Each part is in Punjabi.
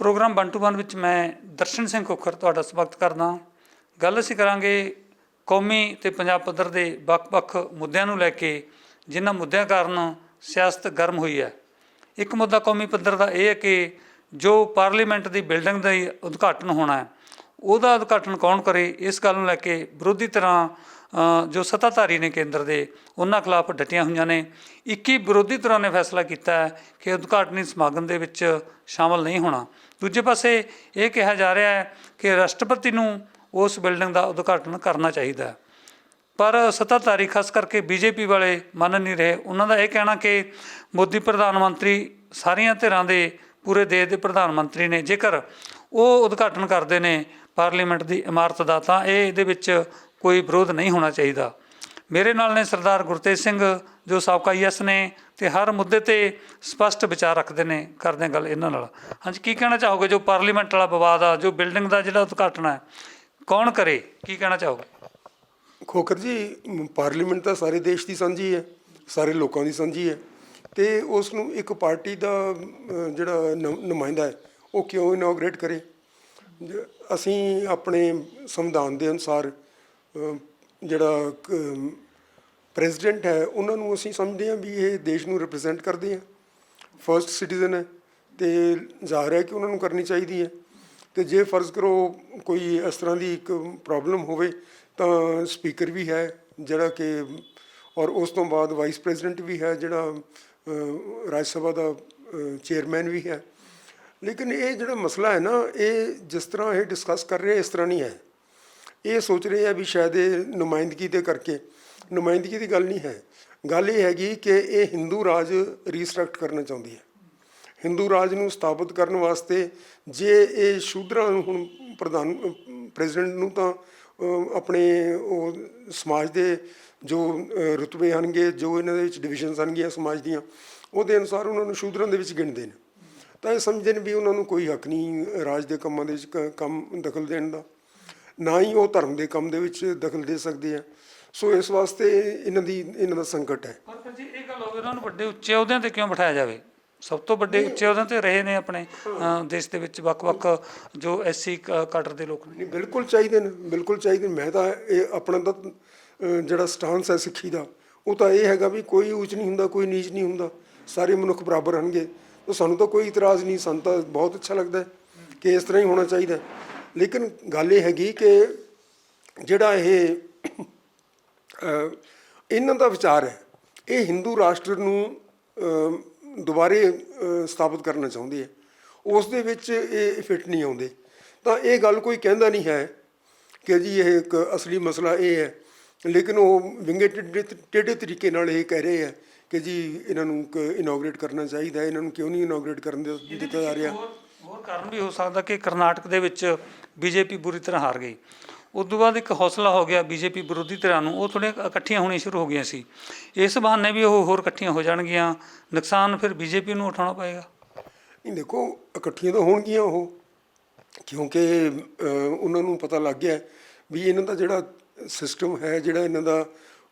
प्रोग्राम 1 to 1 ਵਿੱਚ मैं दर्शन सिंह खोखर ਤੁਹਾਡਾ ਸਵਾਗਤ ਕਰਦਾ। ਗੱਲ ਅਸੀਂ ਕਰਾਂਗੇ ਕੌਮੀ ਤੇ ਪੰਜਾਬ ਪੱਧਰ ਦੇ ਵੱਖ-ਵੱਖ ਮੁੱਦਿਆਂ ਨੂੰ ਲੈ ਕੇ ਜਿਨ੍ਹਾਂ ਮੁੱਦਿਆਂ ਕਾਰਨ ਸਿਆਸਤ ਗਰਮ ਹੋਈ ਹੈ। ਇੱਕ ਮੁੱਦਾ ਕੌਮੀ ਪੱਧਰ ਦਾ ਇਹ ਹੈ ਕਿ ਜੋ ਪਾਰਲੀਮੈਂਟ ਦੀ ਬਿਲਡਿੰਗ ਦਾ ਉਦਘਾਟਨ ਹੋਣਾ ਹੈ ਉਹਦਾ ਉਦਘਾਟਨ ਕੌਣ ਕਰੇ। ਇਸ ਗੱਲ ਨੂੰ ਲੈ ਕੇ ਵਿਰੋਧੀ ਧਿਰਾਂ जो सत्ताधारी ने केंद्र के उन्होंने खिलाफ डटिया हुई ने। 21 विरोधी धिरां ने फैसला किया है कि उद्घाटनी समागम के विच शामिल नहीं होना। दूजे पासे ये कहा जा रहा है कि राष्ट्रपति नूं उस बिल्डिंग का उद्घाटन करना चाहिए, पर सत्ताधारी खास करके बीजेपी वाले मन नहीं रहे। उन्होंने यह कहना कि मोदी प्रधानमंत्री सारिया धिरां दे पूरे देश के प्रधानमंत्री ने, जेकर वो उद्घाटन करते हैं पार्लीमेंट की इमारत का तो ये कोई विरोध नहीं होना चाहिए। मेरे नाल ने सरदार गुरतेज सिंह जो साबका IS ने तो हर मुद्दे ते स्पष्ट विचार रखते हैं। करते गल इन्हां नाल। हाँ जी, की कहना चाहोगे जो पार्लीमेंट वाला विवाद आ, जो बिल्डिंग का जिहड़ा उद्घाटन है कौन करे, की कहना चाहोगे? खोखर जी, पार्लीमेंट तो सारे देश की सांझी है, सारे लोगों की सांझी है, तो उसनूं एक पार्टी का जिहड़ा नुमाइंदा है वो क्यों इनोग्रेट करे। असीं अपने संविधान के अनुसार ਜਿਹੜਾ ਪ੍ਰੈਜ਼ੀਡੈਂਟ ਹੈ ਉਹਨਾਂ ਨੂੰ ਅਸੀਂ ਸਮਝਦੇ ਹਾਂ ਵੀ ਇਹ ਦੇਸ਼ ਨੂੰ ਰਿਪਰੈਜ਼ੈਂਟ ਕਰਦੇ ਆ, ਫਰਸਟ ਸਿਟੀਜ਼ਨ ਹੈ ਅਤੇ ਜ਼ਾਹਰ ਹੈ ਕਿ ਉਹਨਾਂ ਨੂੰ ਕਰਨੀ ਚਾਹੀਦੀ ਹੈ। ਅਤੇ ਜੇ ਫਰਜ਼ ਕਰੋ ਕੋਈ ਇਸ ਤਰ੍ਹਾਂ ਦੀ ਇੱਕ ਪ੍ਰੋਬਲਮ ਹੋਵੇ ਤਾਂ ਸਪੀਕਰ ਵੀ ਹੈ ਜਿਹੜਾ ਕਿ ਔਰ ਉਸ ਤੋਂ ਬਾਅਦ ਵਾਈਸ ਪ੍ਰੈਜ਼ੀਡੈਂਟ ਵੀ ਹੈ ਜਿਹੜਾ ਰਾਜ ਸਭਾ ਦਾ ਚੇਅਰਮੈਨ ਵੀ ਹੈ। ਲੇਕਿਨ ਇਹ ਜਿਹੜਾ ਮਸਲਾ ਹੈ ਨਾ, ਇਹ ਜਿਸ ਤਰ੍ਹਾਂ ਇਹ ਡਿਸਕਸ ਕਰ ਰਹੇ ਇਸ ਤਰ੍ਹਾਂ ਨਹੀਂ ਹੈ। ਇਹ ਸੋਚ ਰਹੇ ਆ ਵੀ ਸ਼ਾਇਦ ਇਹ ਨੁਮਾਇੰਦਗੀ ਦੇ ਕਰਕੇ, ਨੁਮਾਇੰਦਗੀ ਦੀ ਗੱਲ ਨਹੀਂ ਹੈ। ਗੱਲ ਇਹ ਹੈਗੀ ਕਿ ਇਹ ਹਿੰਦੂ ਰਾਜ ਰੀਸਟਰਕਟ ਕਰਨਾ ਚਾਹੁੰਦੀ ਹੈ। ਹਿੰਦੂ ਰਾਜ ਨੂੰ ਸਥਾਪਿਤ ਕਰਨ ਵਾਸਤੇ ਜੇ ਇਹ ਸ਼ੂਦਰਾਂ ਨੂੰ ਹੁਣ ਪ੍ਰੈਜ਼ੀਡੈਂਟ ਨੂੰ ਤਾਂ ਆਪਣੇ ਉਹ ਸਮਾਜ ਦੇ ਜੋ ਰੁਤਬੇ ਹੋਣਗੇ, ਜੋ ਇਹਨਾਂ ਦੇ ਵਿੱਚ ਡਿਵੀਜ਼ਨਸ ਹੋਣਗੀਆਂ ਸਮਾਜ ਦੀਆਂ, ਉਹਦੇ ਅਨੁਸਾਰ ਉਹਨਾਂ ਨੂੰ ਸ਼ੂਦਰਾਂ ਦੇ ਵਿੱਚ ਗਿਣਦੇ ਨੇ। ਤਾਂ ਇਹ ਸਮਝਦੇ ਨੇ ਵੀ ਉਹਨਾਂ ਨੂੰ ਕੋਈ ਹੱਕ ਨਹੀਂ ਰਾਜ ਦੇ ਕੰਮਾਂ ਦੇ ਵਿੱਚ ਕੰਮ ਦਖਲ ਦੇਣ ਦਾ, ਨਾ ਹੀ ਉਹ ਧਰਮ ਦੇ ਕੰਮ ਦੇ ਵਿੱਚ ਦਖਲ ਦੇ ਸਕਦੇ ਆ। ਸੋ ਇਸ ਵਾਸਤੇ ਇਹਨਾਂ ਦਾ ਸੰਕਟ ਹੈ। ਪਰ ਜੀ ਇਹ ਗੱਲ ਹੋਵੇ ਉਹਨਾਂ ਨੂੰ ਵੱਡੇ ਉੱਚੇ ਅਹੁਦਿਆਂ 'ਤੇ ਕਿਉਂ ਬਿਠਾਇਆ ਜਾਵੇ? ਸਭ ਤੋਂ ਵੱਡੇ ਉੱਚੇ ਅਹੁਦਿਆਂ 'ਤੇ ਰਹੇ ਨੇ ਆਪਣੇ ਦੇਸ਼ ਦੇ ਵਿੱਚ ਵੱਖ-ਵੱਖ ਜੋ SC ਕਾਡਰ ਦੇ ਲੋਕ ਨੇ। ਬਿਲਕੁਲ ਚਾਹੀਦੇ ਨੇ, ਬਿਲਕੁਲ ਚਾਹੀਦੇ। ਮੈਂ ਤਾਂ ਇਹ ਆਪਣਾ ਤਾਂ ਜਿਹੜਾ ਸਟਾਂਸ ਹੈ ਸਿੱਖੀ ਦਾ ਉਹ ਤਾਂ ਇਹ ਹੈਗਾ ਵੀ ਕੋਈ ਉੱਚ ਨਹੀਂ ਹੁੰਦਾ, ਕੋਈ ਨੀਚ ਨਹੀਂ ਹੁੰਦਾ, ਸਾਰੇ ਮਨੁੱਖ ਬਰਾਬਰ ਹੋਣਗੇ। ਤਾਂ ਸਾਨੂੰ ਤਾਂ ਕੋਈ ਇਤਰਾਜ਼ ਨਹੀਂ, ਸਾਨੂੰ ਤਾਂ ਬਹੁਤ ਅੱਛਾ ਲੱਗਦਾ ਕਿ ਇਸ ਤਰ੍ਹਾਂ ਹੀ ਹੋਣਾ ਚਾਹੀਦਾ। ਲੇਕਿਨ ਗੱਲ ਇਹ ਹੈਗੀ ਕਿ ਜਿਹੜਾ ਇਹ ਇਹਨਾਂ ਦਾ ਵਿਚਾਰ ਹੈ ਇਹ ਹਿੰਦੂ ਰਾਸ਼ਟਰ ਨੂੰ ਦੁਬਾਰੇ ਸਥਾਪਿਤ ਕਰਨਾ ਚਾਹੁੰਦੇ ਹੈ, ਉਸ ਦੇ ਵਿੱਚ ਇਹ ਫਿੱਟ ਨਹੀਂ ਆਉਂਦੇ। ਤਾਂ ਇਹ ਗੱਲ ਕੋਈ ਕਹਿੰਦਾ ਨਹੀਂ ਹੈ ਕਿ ਜੀ ਇਹ ਇੱਕ ਅਸਲੀ ਮਸਲਾ ਇਹ ਹੈ, ਲੇਕਿਨ ਉਹ ਵਿੰਗੇ ਟੇਢੇ ਤਰੀਕੇ ਨਾਲ ਇਹ ਕਹਿ ਰਹੇ ਹੈ ਕਿ ਜੀ ਇਹਨਾਂ ਨੂੰ ਇਨੋਗਰੇਟ ਕਰਨਾ ਚਾਹੀਦਾ। ਇਹਨਾਂ ਨੂੰ ਕਿਉਂ ਨਹੀਂ ਇਨੋਗਰੇਟ ਕਰਨ ਦਿੱਤਾ ਜਾ ਰਿਹਾ? ਹੋਰ ਕਾਰਨ ਵੀ ਹੋ ਸਕਦਾ ਕਿ ਕਰਨਾਟਕ ਦੇ ਵਿੱਚ BJP ਬੁਰੀ ਤਰ੍ਹਾਂ ਹਾਰ ਗਈ। ਉਸ ਤੋਂ ਬਾਅਦ ਇੱਕ ਹੌਸਲਾ ਹੋ ਗਿਆ BJP ਵਿਰੋਧੀ ਧਿਰਾਂ ਨੂੰ, ਉਹ ਥੋੜ੍ਹੀਆਂ ਇਕੱਠੀਆਂ ਹੋਣੀਆਂ ਸ਼ੁਰੂ ਹੋ ਗਈਆਂ ਸੀ। ਇਸ ਬਹਾਨੇ ਵੀ ਉਹ ਹੋਰ ਇਕੱਠੀਆਂ ਹੋ ਜਾਣਗੀਆਂ, ਨੁਕਸਾਨ ਫਿਰ BJP ਨੂੰ ਉਠਾਉਣਾ ਪਏਗਾ। ਨਹੀਂ, ਦੇਖੋ ਇਕੱਠੀਆਂ ਤਾਂ ਹੋਣਗੀਆਂ ਉਹ, ਕਿਉਂਕਿ ਉਹਨਾਂ ਨੂੰ ਪਤਾ ਲੱਗ ਗਿਆ ਵੀ ਇਹਨਾਂ ਦਾ ਜਿਹੜਾ ਸਿਸਟਮ ਹੈ, ਜਿਹੜਾ ਇਹਨਾਂ ਦਾ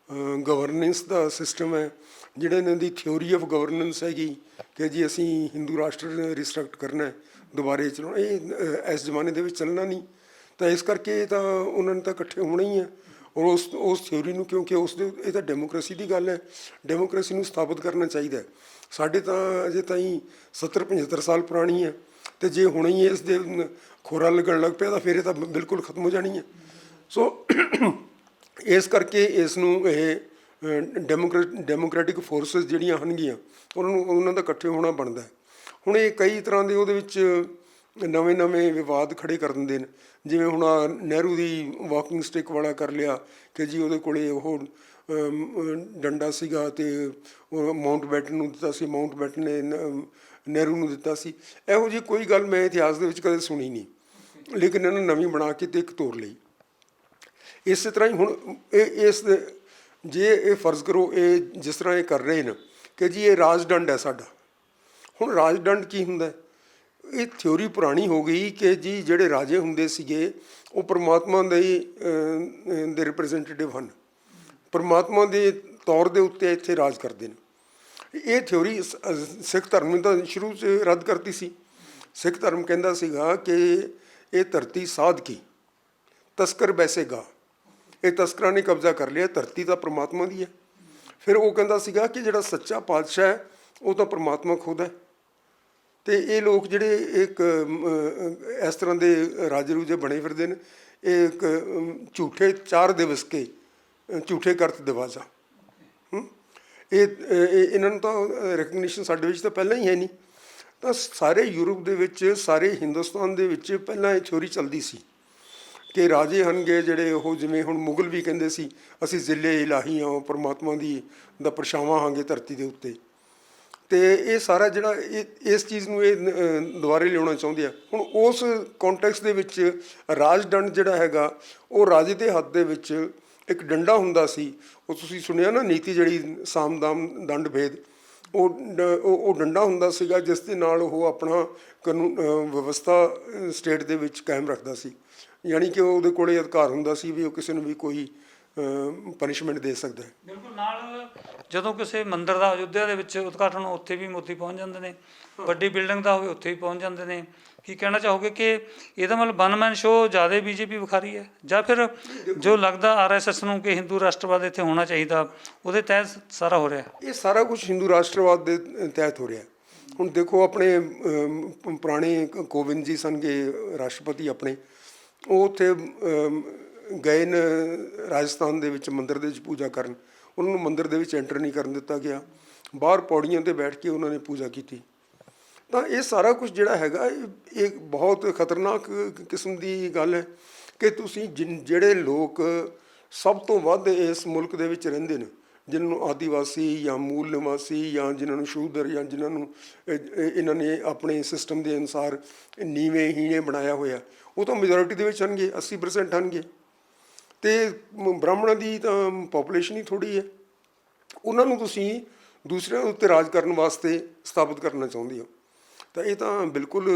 ਗਵਰਨੈਂਸ ਦਾ ਸਿਸਟਮ ਹੈ, ਜਿਹੜਾ ਇਹਨਾਂ ਦੀ ਥਿਊਰੀ ਆਫ ਗਵਰਨੈਂਸ ਹੈਗੀ ਕਿ ਜੀ ਅਸੀਂ ਹਿੰਦੂ ਰਾਸ਼ਟਰ ਰਿਸਟਰਕਟ ਕਰਨਾ, ਦੁਬਾਰੇ ਚਲਾਉਣਾ, ਇਹ ਇਸ ਜ਼ਮਾਨੇ ਦੇ ਵਿੱਚ ਚੱਲਣਾ ਨਹੀਂ। ਤਾਂ ਇਸ ਕਰਕੇ ਤਾਂ ਉਹਨਾਂ ਨੇ ਤਾਂ ਇਕੱਠੇ ਹੋਣਾ ਹੀ ਹੈ। ਔਰ ਉਸ ਥਿਊਰੀ ਨੂੰ, ਕਿਉਂਕਿ ਇਹ ਤਾਂ ਡੈਮੋਕ੍ਰੇਸੀ ਦੀ ਗੱਲ ਹੈ, ਡੈਮੋਕ੍ਰੇਸੀ ਨੂੰ ਸਥਾਪਿਤ ਕਰਨਾ ਚਾਹੀਦਾ। ਸਾਡੇ ਤਾਂ ਅਜੇ ਤਾਈਂ 70-75 ਸਾਲ ਪੁਰਾਣੀ ਹੈ, ਅਤੇ ਜੇ ਹੁਣ ਹੀ ਇਸ ਦੇ ਖੋਰਾ ਲੱਗਣ ਲੱਗ ਪਿਆ ਤਾਂ ਫਿਰ ਇਹ ਤਾਂ ਬਿਲਕੁਲ ਖਤਮ ਹੋ ਜਾਣੀ ਹੈ। ਸੋ ਇਸ ਕਰਕੇ ਇਸ ਨੂੰ ਇਹ ਡੈਮੋਕ੍ਰੈਟਿਕ ਫੋਰਸਿਸ ਜਿਹੜੀਆਂ ਹੋਣਗੀਆਂ ਉਹਨਾਂ ਦਾ ਇਕੱਠੇ ਹੋਣਾ ਬਣਦਾ। ਹੁਣ ਇਹ ਕਈ ਤਰ੍ਹਾਂ ਦੇ ਉਹਦੇ ਵਿੱਚ ਨਵੇਂ ਵਿਵਾਦ ਖੜ੍ਹੇ ਕਰ ਦਿੰਦੇ ਨੇ। ਜਿਵੇਂ ਹੁਣ ਨਹਿਰੂ ਦੀ ਵਾਕਿੰਗ ਸਟਿਕ ਵਾਲਾ ਕਰ ਲਿਆ ਕਿ ਜੀ ਉਹਦੇ ਕੋਲ ਉਹ ਡੰਡਾ ਸੀਗਾ ਅਤੇ ਮਾਊਂਟ ਬੈਟਨ ਨੂੰ ਦਿੱਤਾ ਸੀ, ਮਾਊਂਟ ਬੈਟਨ ਨੇ ਨਹਿਰੂ ਨੂੰ ਦਿੱਤਾ ਸੀ। ਇਹੋ ਜਿਹੀ ਕੋਈ ਗੱਲ ਮੈਂ ਇਤਿਹਾਸ ਦੇ ਵਿੱਚ ਕਦੇ ਸੁਣੀ ਨਹੀਂ, ਲੇਕਿਨ ਇਹਨੂੰ ਨਵੀਂ ਬਣਾ ਕੇ ਅਤੇ ਇੱਕ ਤੋਰ ਲਈ। ਇਸੇ ਤਰ੍ਹਾਂ ਹੀ ਹੁਣ ਜੇ ਇਹ ਫਰਜ਼ ਕਰੋ ਇਹ ਜਿਸ ਤਰ੍ਹਾਂ ਇਹ ਕਰ ਰਹੇ ਨੇ ਕਿ ਜੀ ਇਹ ਰਾਜਦੰਡ ਹੈ ਸਾਡਾ। ਹੁਣ ਰਾਜਦੰਡ ਕੀ ਹੁੰਦਾ? ਇਹ ਥਿਊਰੀ ਪੁਰਾਣੀ ਹੋ ਗਈ ਕਿ ਜੀ ਜਿਹੜੇ ਰਾਜੇ ਹੁੰਦੇ ਸੀਗੇ ਉਹ ਪਰਮਾਤਮਾ ਦੇ ਰਿਪਰੈਜ਼ੈਂਟੇਟਿਵ ਹਨ, ਪਰਮਾਤਮਾ ਦੇ ਤੌਰ ਦੇ ਉੱਤੇ ਇੱਥੇ ਰਾਜ ਕਰਦੇ ਨੇ। ਇਹ ਥਿਊਰੀ ਸਿੱਖ ਧਰਮ ਨੇ ਤਾਂ ਸ਼ੁਰੂ 'ਚ ਰੱਦ ਕਰਤੀ ਸੀ। ਸਿੱਖ ਧਰਮ ਕਹਿੰਦਾ ਸੀਗਾ ਕਿ ਇਹ ਧਰਤੀ ਸਾਧ ਕੀ, ਤਸਕਰ ਬੈਸੇਗਾ, ਇਹ ਤਸਕਰਾਂ ਨੇ ਕਬਜ਼ਾ ਕਰ ਲਿਆ, ਧਰਤੀ ਤਾਂ ਪ੍ਰਮਾਤਮਾ ਦੀ ਹੈ। ਫਿਰ ਉਹ ਕਹਿੰਦਾ ਸੀਗਾ ਕਿ ਜਿਹੜਾ ਸੱਚਾ ਪਾਤਸ਼ਾਹ ਹੈ ਉਹ ਤਾਂ ਪ੍ਰਮਾਤਮਾ ਖੁਦ ਹੈ। ਅਤੇ ਇਹ ਲੋਕ ਜਿਹੜੇ ਇੱਕ ਇਸ ਤਰ੍ਹਾਂ ਦੇ ਰਾਜੇ ਰੂਜੇ ਬਣੇ ਫਿਰਦੇ ਨੇ, ਇਹ ਇੱਕ ਝੂਠੇ 4 ਦਿਵਸ ਕੇ ਝੂਠੇ ਕਰਤ ਦਿਵਾਜ਼ਾ। ਇਹਨਾਂ ਨੂੰ ਤਾਂ ਰੈਕਗਨੀਸ਼ਨ ਸਾਡੇ ਵਿੱਚ ਤਾਂ ਪਹਿਲਾਂ ਹੀ ਹੈ ਨਹੀਂ। ਤਾਂ ਸਾਰੇ ਯੂਰਪ ਦੇ ਵਿੱਚ, ਸਾਰੇ ਹਿੰਦੁਸਤਾਨ ਦੇ ਵਿੱਚ ਪਹਿਲਾਂ ਇਹ ਥਿਊਰੀ ਚੱਲਦੀ ਸੀ ਕਿ ਰਾਜੇ ਹਨਗੇ ਜਿਹੜੇ ਉਹ, ਜਿਵੇਂ ਹੁਣ ਮੁਗਲ ਵੀ ਕਹਿੰਦੇ ਸੀ ਅਸੀਂ ਜ਼ਿਲੇ ਇਲਾਹੀ ਹਾਂ, ਪਰਮਾਤਮਾ ਦਾ ਪਰਛਾਵਾਂ ਹਾਂਗੇ ਧਰਤੀ ਦੇ ਉੱਤੇ। ਅਤੇ ਇਹ ਸਾਰਾ ਜਿਹੜਾ ਇਸ ਚੀਜ਼ ਨੂੰ ਇਹ ਦੁਬਾਰੇ ਲਿਆਉਣਾ ਚਾਹੁੰਦੇ ਆ। ਹੁਣ ਉਸ ਕੌਂਟੈਕਸਟ ਦੇ ਵਿੱਚ ਰਾਜ ਦੰਡ ਜਿਹੜਾ ਹੈਗਾ ਉਹ ਰਾਜੇ ਦੇ ਹੱਥ ਦੇ ਵਿੱਚ ਇੱਕ ਡੰਡਾ ਹੁੰਦਾ ਸੀ। ਉਹ ਤੁਸੀਂ ਸੁਣਿਆ ਨਾ ਨੀਤੀ ਜਿਹੜੀ ਸਾਮ ਦਾਮ ਦੰਡ ਭੇਦ, ਉਹ ਡੰਡਾ ਹੁੰਦਾ ਸੀਗਾ ਜਿਸ ਦੇ ਨਾਲ ਉਹ ਆਪਣਾ ਕਾਨੂੰਨ ਵਿਵਸਥਾ ਸਟੇਟ ਦੇ ਵਿੱਚ ਕਾਇਮ ਰੱਖਦਾ ਸੀ। ਯਾਨੀ ਕਿ ਉਹਦੇ ਕੋਲ ਅਧਿਕਾਰ ਹੁੰਦਾ ਸੀ ਵੀ ਉਹ ਕਿਸੇ ਨੂੰ ਵੀ ਕੋਈ ਪਨਿਸ਼ਮੈਂਟ ਦੇ ਸਕਦਾ ਹੈ। ਬਿਲਕੁਲ। ਨਾਲ ਜਦੋਂ ਕਿਸੇ ਮੰਦਿਰ ਦਾ ਅਯੁੱਧਿਆ ਦੇ ਵਿੱਚ ਉਦਘਾਟਨ, ਉੱਥੇ ਵੀ ਮੋਦੀ ਪਹੁੰਚ ਜਾਂਦੇ ਨੇ, ਵੱਡੀ ਬਿਲਡਿੰਗ ਦਾ ਹੋਵੇ ਉੱਥੇ ਵੀ ਪਹੁੰਚ ਜਾਂਦੇ ਨੇ। ਕੀ ਕਹਿਣਾ ਚਾਹੋਗੇ ਕਿ ਇਹਦਾ ਮਤਲਬ ਵਨ ਮੈਨ ਸ਼ੋਅ ਜ਼ਿਆਦਾ ਬੀਜੇਪੀ ਵਿਖਾ ਰਹੀ ਹੈ, ਜਾਂ ਫਿਰ ਜੋ ਲੱਗਦਾ RSS ਨੂੰ ਕਿ ਹਿੰਦੂ ਰਾਸ਼ਟਰਵਾਦ ਇੱਥੇ ਹੋਣਾ ਚਾਹੀਦਾ, ਉਹਦੇ ਤਹਿਤ ਸਾਰਾ ਹੋ ਰਿਹਾ? ਇਹ ਸਾਰਾ ਕੁਝ ਹਿੰਦੂ ਰਾਸ਼ਟਰਵਾਦ ਦੇ ਤਹਿਤ ਹੋ ਰਿਹਾ। ਹੁਣ ਦੇਖੋ, ਆਪਣੇ ਪੁਰਾਣੇ ਕੋਵਿੰਦ ਜੀ ਸਨਗੇ ਰਾਸ਼ਟਰਪਤੀ ਆਪਣੇ, ਉਹ ਉੱਥੇ ਗਏ ਨੇ ਰਾਜਸਥਾਨ ਦੇ ਵਿੱਚ ਮੰਦਿਰ ਦੇ ਵਿੱਚ ਪੂਜਾ ਕਰਨ। ਉਹਨਾਂ ਨੂੰ ਮੰਦਿਰ ਦੇ ਵਿੱਚ ਐਂਟਰ ਨਹੀਂ ਕਰਨ ਦਿੱਤਾ ਗਿਆ, ਬਾਹਰ ਪੌੜੀਆਂ 'ਤੇ ਬੈਠ ਕੇ ਉਹਨਾਂ ਨੇ ਪੂਜਾ ਕੀਤੀ। ਤਾਂ ਇਹ ਸਾਰਾ ਕੁਝ ਜਿਹੜਾ ਹੈਗਾ ਇਹ ਬਹੁਤ ਖਤਰਨਾਕ ਕਿਸਮ ਦੀ ਗੱਲ ਹੈ ਕਿ ਤੁਸੀਂ ਜਿਹੜੇ ਲੋਕ ਸਭ ਤੋਂ ਵੱਧ ਇਸ ਮੁਲਕ ਦੇ ਵਿੱਚ ਰਹਿੰਦੇ ਨੇ, ਜਿਨ੍ਹਾਂ ਨੂੰ ਆਦੀਵਾਸੀ ਜਾਂ ਮੂਲ ਨਿਵਾਸੀ ਜਾਂ ਜਿਨ੍ਹਾਂ ਨੂੰ ਸ਼ੂਦਰ ਜਾਂ ਜਿਨ੍ਹਾਂ ਨੂੰ ਇਹਨਾਂ ਨੇ ਆਪਣੇ ਸਿਸਟਮ ਦੇ ਅਨੁਸਾਰ ਨੀਵੇਂ ਹੀਣੇ ਬਣਾਇਆ ਹੋਇਆ, ਉਹ ਤਾਂ ਮੈਜੋਰਿਟੀ ਦੇ ਵਿੱਚ ਹੋਣਗੇ, 80% ਹੋਣਗੇ। ਅਤੇ ਬ੍ਰਾਹਮਣਾਂ ਦੀ ਤਾਂ ਪਾਪੂਲੇਸ਼ਨ ਹੀ ਥੋੜ੍ਹੀ ਹੈ। ਉਹਨਾਂ ਨੂੰ ਤੁਸੀਂ ਦੂਸਰਿਆਂ ਉੱਤੇ ਰਾਜ ਕਰਨ ਵਾਸਤੇ ਸਥਾਪਿਤ ਕਰਨਾ ਚਾਹੁੰਦੇ ਹੋ। ਤਾਂ ਇਹ ਤਾਂ ਬਿਲਕੁਲ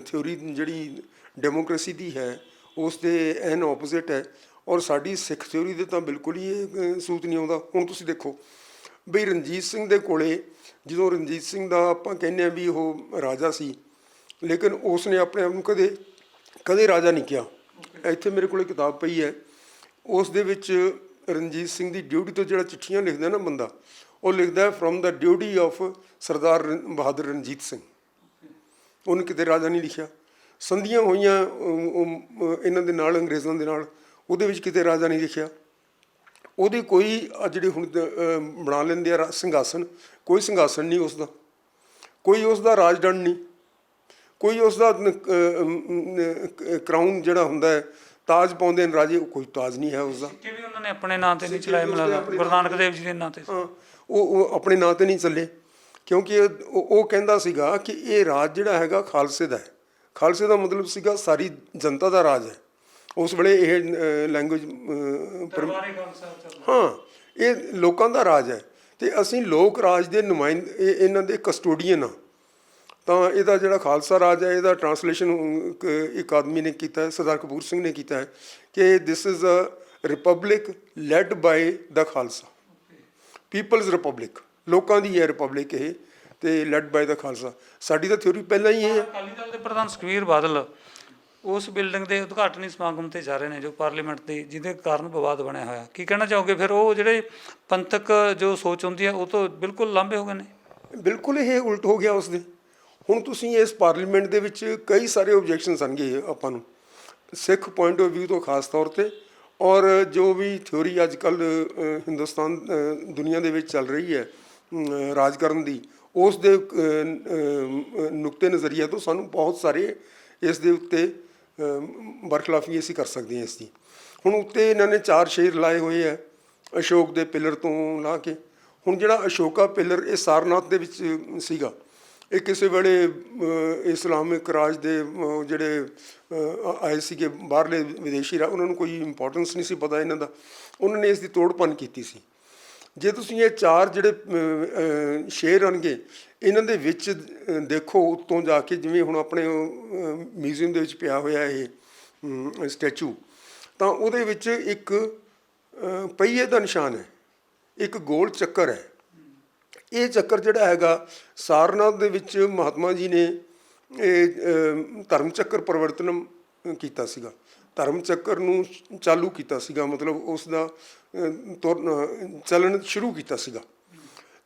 ਥਿਊਰੀ ਜਿਹੜੀ ਡੈਮੋਕ੍ਰੇਸੀ ਦੀ ਹੈ ਉਸ ਦੇ ਐਨ ਆਪੋਜ਼ਿਟ ਹੈ। ਔਰ ਸਾਡੀ ਸਿੱਖ ਥਿਊਰੀ ਦੇ ਤਾਂ ਬਿਲਕੁਲ ਹੀ ਇਹ ਸੂਤ ਨਹੀਂ ਆਉਂਦਾ। ਹੁਣ ਤੁਸੀਂ ਦੇਖੋ ਬਈ ਰਣਜੀਤ ਸਿੰਘ ਦੇ ਕੋਲੇ, ਜਦੋਂ ਰਣਜੀਤ ਸਿੰਘ ਦਾ ਆਪਾਂ ਕਹਿੰਦੇ ਹਾਂ ਵੀ ਉਹ ਰਾਜਾ ਸੀ, ਲੇਕਿਨ ਉਸ ਨੇ ਆਪਣੇ ਆਪ ਨੂੰ ਕਦੇ ਰਾਜਾ ਨਹੀਂ ਕਿਹਾ। ਇੱਥੇ ਮੇਰੇ ਕੋਲ ਕਿਤਾਬ ਪਈ ਹੈ, ਉਸ ਦੇ ਵਿੱਚ ਰਣਜੀਤ ਸਿੰਘ ਦੀ ਡਿਊਟੀ ਤੋਂ ਜਿਹੜਾ ਚਿੱਠੀਆਂ ਲਿਖਦਾ ਨਾ ਬੰਦਾ, ਉਹ ਲਿਖਦਾ ਫਰੋਮ ਦਾ ਡਿਊਟੀ ਆਫ ਸਰਦਾਰ ਬਹਾਦਰ ਰਣਜੀਤ ਸਿੰਘ। ਉਹਨੇ ਕਿਤੇ ਰਾਜਾ ਨਹੀਂ ਲਿਖਿਆ। ਸੰਧੀਆਂ ਹੋਈਆਂ ਇਹਨਾਂ ਦੇ ਨਾਲ, ਅੰਗਰੇਜ਼ਾਂ ਦੇ ਨਾਲ, ਉਹਦੇ ਵਿੱਚ ਕਿਤੇ ਰਾਜਾ ਨਹੀਂ ਲਿਖਿਆ। ਉਹਦੀ ਕੋਈ ਜਿਹੜੀ ਹੁਣ ਬਣਾ ਲੈਂਦੇ ਆ ਸਿੰਘਾਸਨ, ਕੋਈ ਸਿੰਘਾਸਨ ਨਹੀਂ ਉਸਦਾ, ਕੋਈ ਉਸਦਾ ਰਾਜਦੰਡ ਨਹੀਂ, ਕੋਈ ਉਸਦਾ ਕਰਾਊਨ ਜਿਹੜਾ ਹੁੰਦਾ ਹੈ, ਤਾਜ ਪਾਉਂਦੇ ਨੇ ਰਾਜੇ, ਕੋਈ ਤਾਜ ਨਹੀਂ ਹੈ ਉਸਦਾ। ਕਿਵੇਂ ਉਹਨਾਂ ਨੇ ਆਪਣੇ ਨਾਂ 'ਤੇ ਨਹੀਂ ਚਲਾਏ? ਮਤਲਬ ਗੁਰੂ ਨਾਨਕ ਦੇਵ ਜੀ ਦੇ ਨਾਂ 'ਤੇ? ਹਾਂ, ਉਹ ਆਪਣੇ ਨਾਂ 'ਤੇ ਨਹੀਂ ਚੱਲੇ, ਕਿਉਂਕਿ ਉਹ ਕਹਿੰਦਾ ਸੀਗਾ ਕਿ ਇਹ ਰਾਜ ਜਿਹੜਾ ਹੈਗਾ ਖਾਲਸੇ ਦਾ ਹੈ। ਖਾਲਸੇ ਦਾ ਮਤਲਬ ਸੀਗਾ ਸਾਰੀ ਜਨਤਾ ਦਾ ਰਾਜ ਹੈ। ਉਸ ਵੇਲੇ ਇਹ ਲੈਂਗੁਏਜ, ਹਾਂ, ਇਹ ਲੋਕਾਂ ਦਾ ਰਾਜ ਹੈ ਅਤੇ ਅਸੀਂ ਲੋਕ ਰਾਜ ਦੇ ਨੁਮਾਇੰਦੇ, ਇਹਨਾਂ ਦੇ ਕਸਟੋਡੀਅਨ ਹਾਂ। ਤਾਂ ਇਹਦਾ ਜਿਹੜਾ ਖਾਲਸਾ ਰਾਜ ਹੈ, ਇਹਦਾ ਟਰਾਂਸਲੇਸ਼ਨ ਇੱਕ ਆਦਮੀ ਨੇ ਕੀਤਾ ਹੈ, ਸਰਦਾਰ ਕਪੂਰ ਸਿੰਘ ਨੇ ਕੀਤਾ ਹੈ ਕਿ this is a republic led by ਦਾ ਖਾਲਸਾ, ਪੀਪਲਜ਼ ਰਿਪਬਲਿਕ, ਲੋਕਾਂ ਦੀ ਹੈ ਰਿਪਬਲਿਕ ਇਹ, ਅਤੇ ਲੈਡ ਬਾਈ ਦਾ ਖਾਲਸਾ। ਸਾਡੀ ਤਾਂ ਥਿਊਰੀ ਪਹਿਲਾਂ ਹੀ ਇਹ ਹੈ। ਅਕਾਲੀ ਦਲ ਦੇ ਪ੍ਰਧਾਨ ਸੁਖਬੀਰ ਬਾਦਲ ਉਸ ਬਿਲਡਿੰਗ ਦੇ ਉਦਘਾਟਨੀ ਸਮਾਗਮ 'ਤੇ ਜਾ ਰਹੇ ਨੇ, ਜੋ ਪਾਰਲੀਮੈਂਟ ਦੇ, ਜਿਹਦੇ ਕਾਰਨ ਵਿਵਾਦ ਬਣਿਆ ਹੋਇਆ। ਕੀ ਕਹਿਣਾ ਚਾਹੋਗੇ? ਫਿਰ ਉਹ ਜਿਹੜੇ ਪੰਥਕ ਜੋ ਸੋਚ ਹੁੰਦੀ ਹੈ ਉਹ ਤੋਂ ਬਿਲਕੁਲ ਲਾਂਭੇ ਹੋ ਗਏ ਨੇ। ਬਿਲਕੁਲ ਇਹ ਉਲਟ ਹੋ ਗਿਆ ਉਸਦੇ। ਹੁਣ ਤੁਸੀਂ ਇਸ ਪਾਰਲੀਮੈਂਟ ਦੇ ਵਿੱਚ ਕਈ ਸਾਰੇ ਓਬਜੈਕਸ਼ਨਸ ਆਉਣਗੇ ਆਪਾਂ ਨੂੰ, ਸਿੱਖ ਪੁਆਇੰਟ ਆਫ ਵਿਊ ਤੋਂ ਖਾਸ ਤੌਰ 'ਤੇ। ਔਰ ਜੋ ਵੀ ਥਿਊਰੀ ਅੱਜ ਕੱਲ੍ਹ ਹਿੰਦੁਸਤਾਨ ਦੁਨੀਆ ਦੇ ਵਿੱਚ ਚੱਲ ਰਹੀ ਹੈ ਰਾਜ ਕਰਨ ਦੀ, ਉਸ ਦੇ ਨੁਕਤੇ ਨਜ਼ਰੀਆ ਤੋਂ ਸਾਨੂੰ ਬਹੁਤ ਸਾਰੇ ਇਸ ਦੇ ਉੱਤੇ ਬਰਖਲਾਫੀ ਅਸੀਂ ਕਰ ਸਕਦੇ ਹਾਂ ਇਸ ਦੀ। ਹੁਣ ਉੱਤੇ ਇਹਨਾਂ ਨੇ 4 ਸ਼ੇਰ ਲਾਏ ਹੋਏ ਹੈ ਅਸ਼ੋਕ ਦੇ ਪਿਲਰ ਤੋਂ ਲਾ ਕੇ। ਹੁਣ ਜਿਹੜਾ ਅਸ਼ੋਕਾ ਪਿਲਰ ਇਹ ਸਾਰਨਾਥ ਦੇ ਵਿੱਚ ਸੀਗਾ, ਇਹ ਕਿਸੇ ਵੇਲੇ ਇਸਲਾਮਿਕ ਰਾਜ ਦੇ ਜਿਹੜੇ ਆਏ ਸੀਗੇ ਬਾਹਰਲੇ ਵਿਦੇਸ਼ੀ ਉਹਨਾਂ ਨੂੰ ਕੋਈ ਇੰਪੋਰਟੈਂਸ ਨਹੀਂ ਸੀ ਪਤਾ ਇਹਨਾਂ ਦਾ, ਉਹਨਾਂ ਨੇ ਇਸ ਦੀ ਤੋੜ ਭੰਨ ਕੀਤੀ ਸੀ। ਜੇ ਤੁਸੀਂ ਇਹ 4 ਜਿਹੜੇ ਸ਼ੇਰ ਆਉਣਗੇ, ਇਹਨਾਂ ਦੇ ਵਿੱਚ ਦੇਖੋ ਉੱਤੋਂ ਜਾ ਕੇ, ਜਿਵੇਂ ਹੁਣ ਆਪਣੇ ਮਿਊਜ਼ੀਅਮ ਦੇ ਵਿੱਚ ਪਿਆ ਹੋਇਆ ਇਹ ਸਟੈਚੂ, ਤਾਂ ਉਹਦੇ ਵਿੱਚ ਇੱਕ ਪਹੀਏ ਦਾ ਨਿਸ਼ਾਨ ਹੈ, ਇੱਕ ਗੋਲ ਚੱਕਰ ਹੈ। ਇਹ ਚੱਕਰ ਜਿਹੜਾ ਹੈਗਾ ਸਾਰਨਾਥ ਦੇ ਵਿੱਚ ਮਹਾਤਮਾ ਜੀ ਨੇ ਇਹ ਧਰਮ ਚੱਕਰ ਪਰਿਵਰਤਨ ਕੀਤਾ ਸੀਗਾ, ਧਰਮ ਚੱਕਰ ਨੂੰ ਚਾਲੂ ਕੀਤਾ ਸੀਗਾ, ਮਤਲਬ ਉਸ ਦਾ ਚੱਲਣ ਸ਼ੁਰੂ ਕੀਤਾ ਸੀਗਾ।